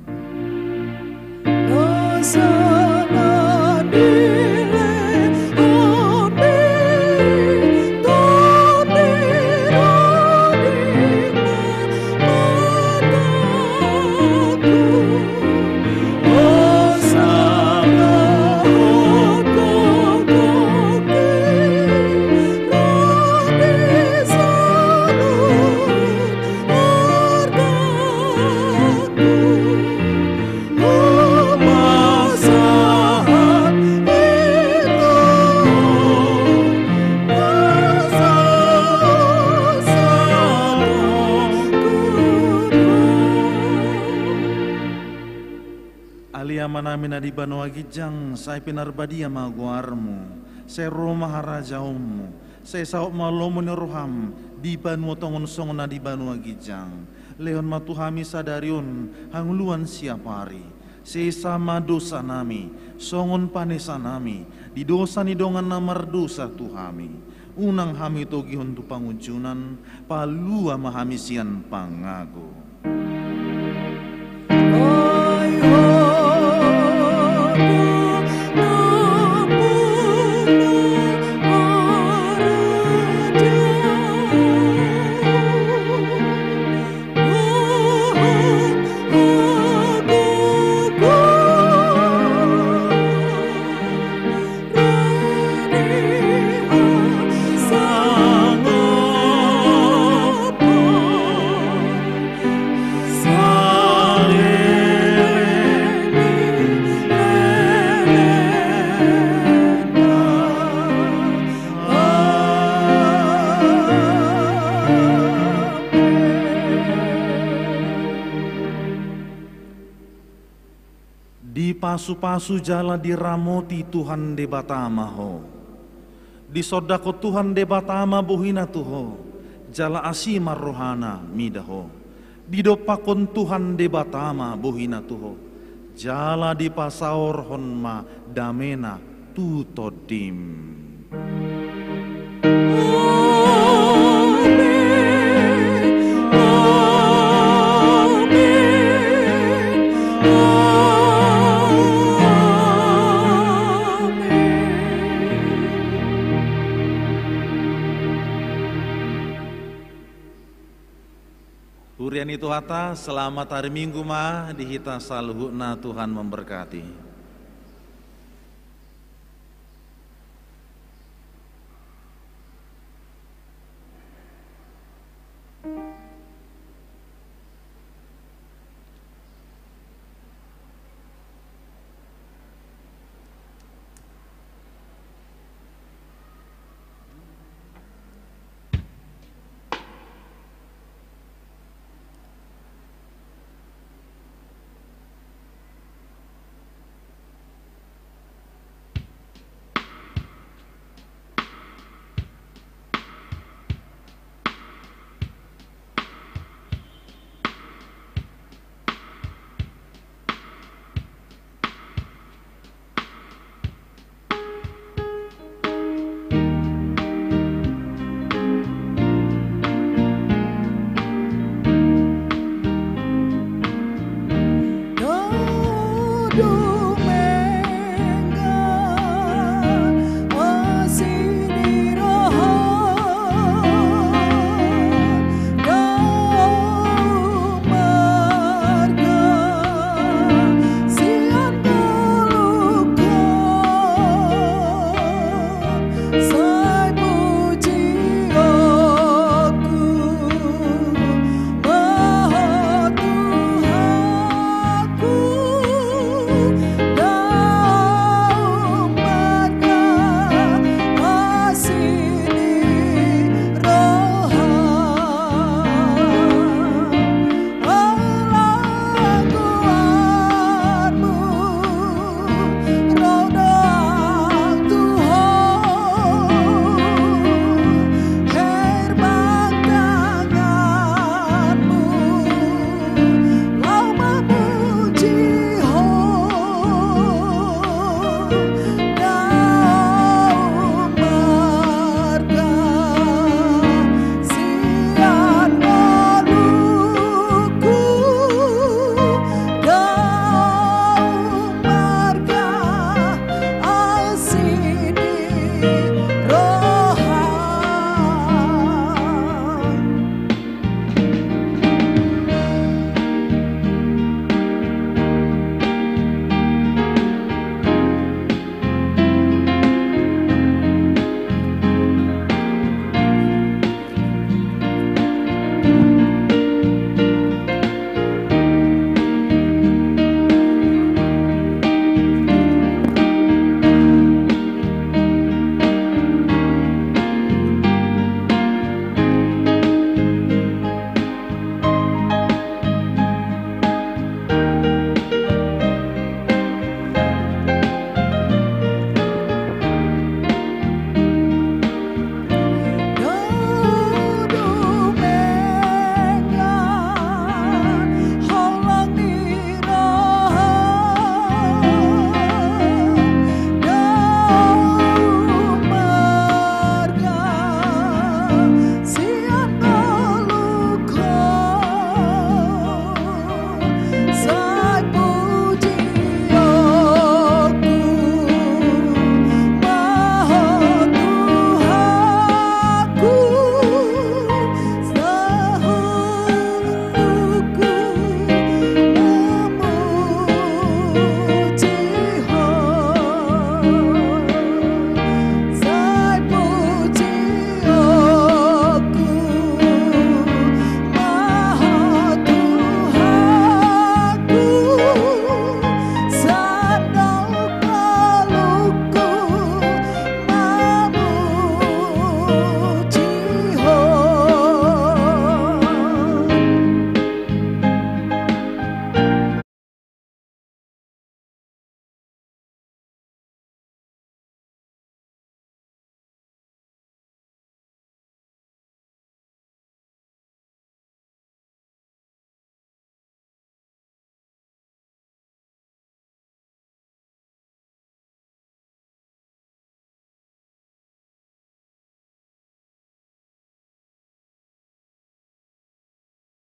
Manamina di Banua Gijang, saya pinarbadia maguarmu, saya Roma harajaumu, saya sauk malomo ni roham di Banua tongon songna di Banua Gijang, leon matuhami sadarion hangluan siapari, saya sama dosa nami, songon panesa nami, di dosa ni dongan namar dosa tuhami, unang hami togihon tu pangujunan, palua mahamisian pangago. Pasu-pasu jala diramoti Tuhan de batama ho. Di sodako Tuhan de batama bohina tuho. Jala asimar rohana midaho. Di dopakon Tuhan de batama bohina tuho. Jala di pasaor honma damena tutodim. Hurian itu hata, selamat hari Minggu mah, dihita saluhuna Tuhan memberkati.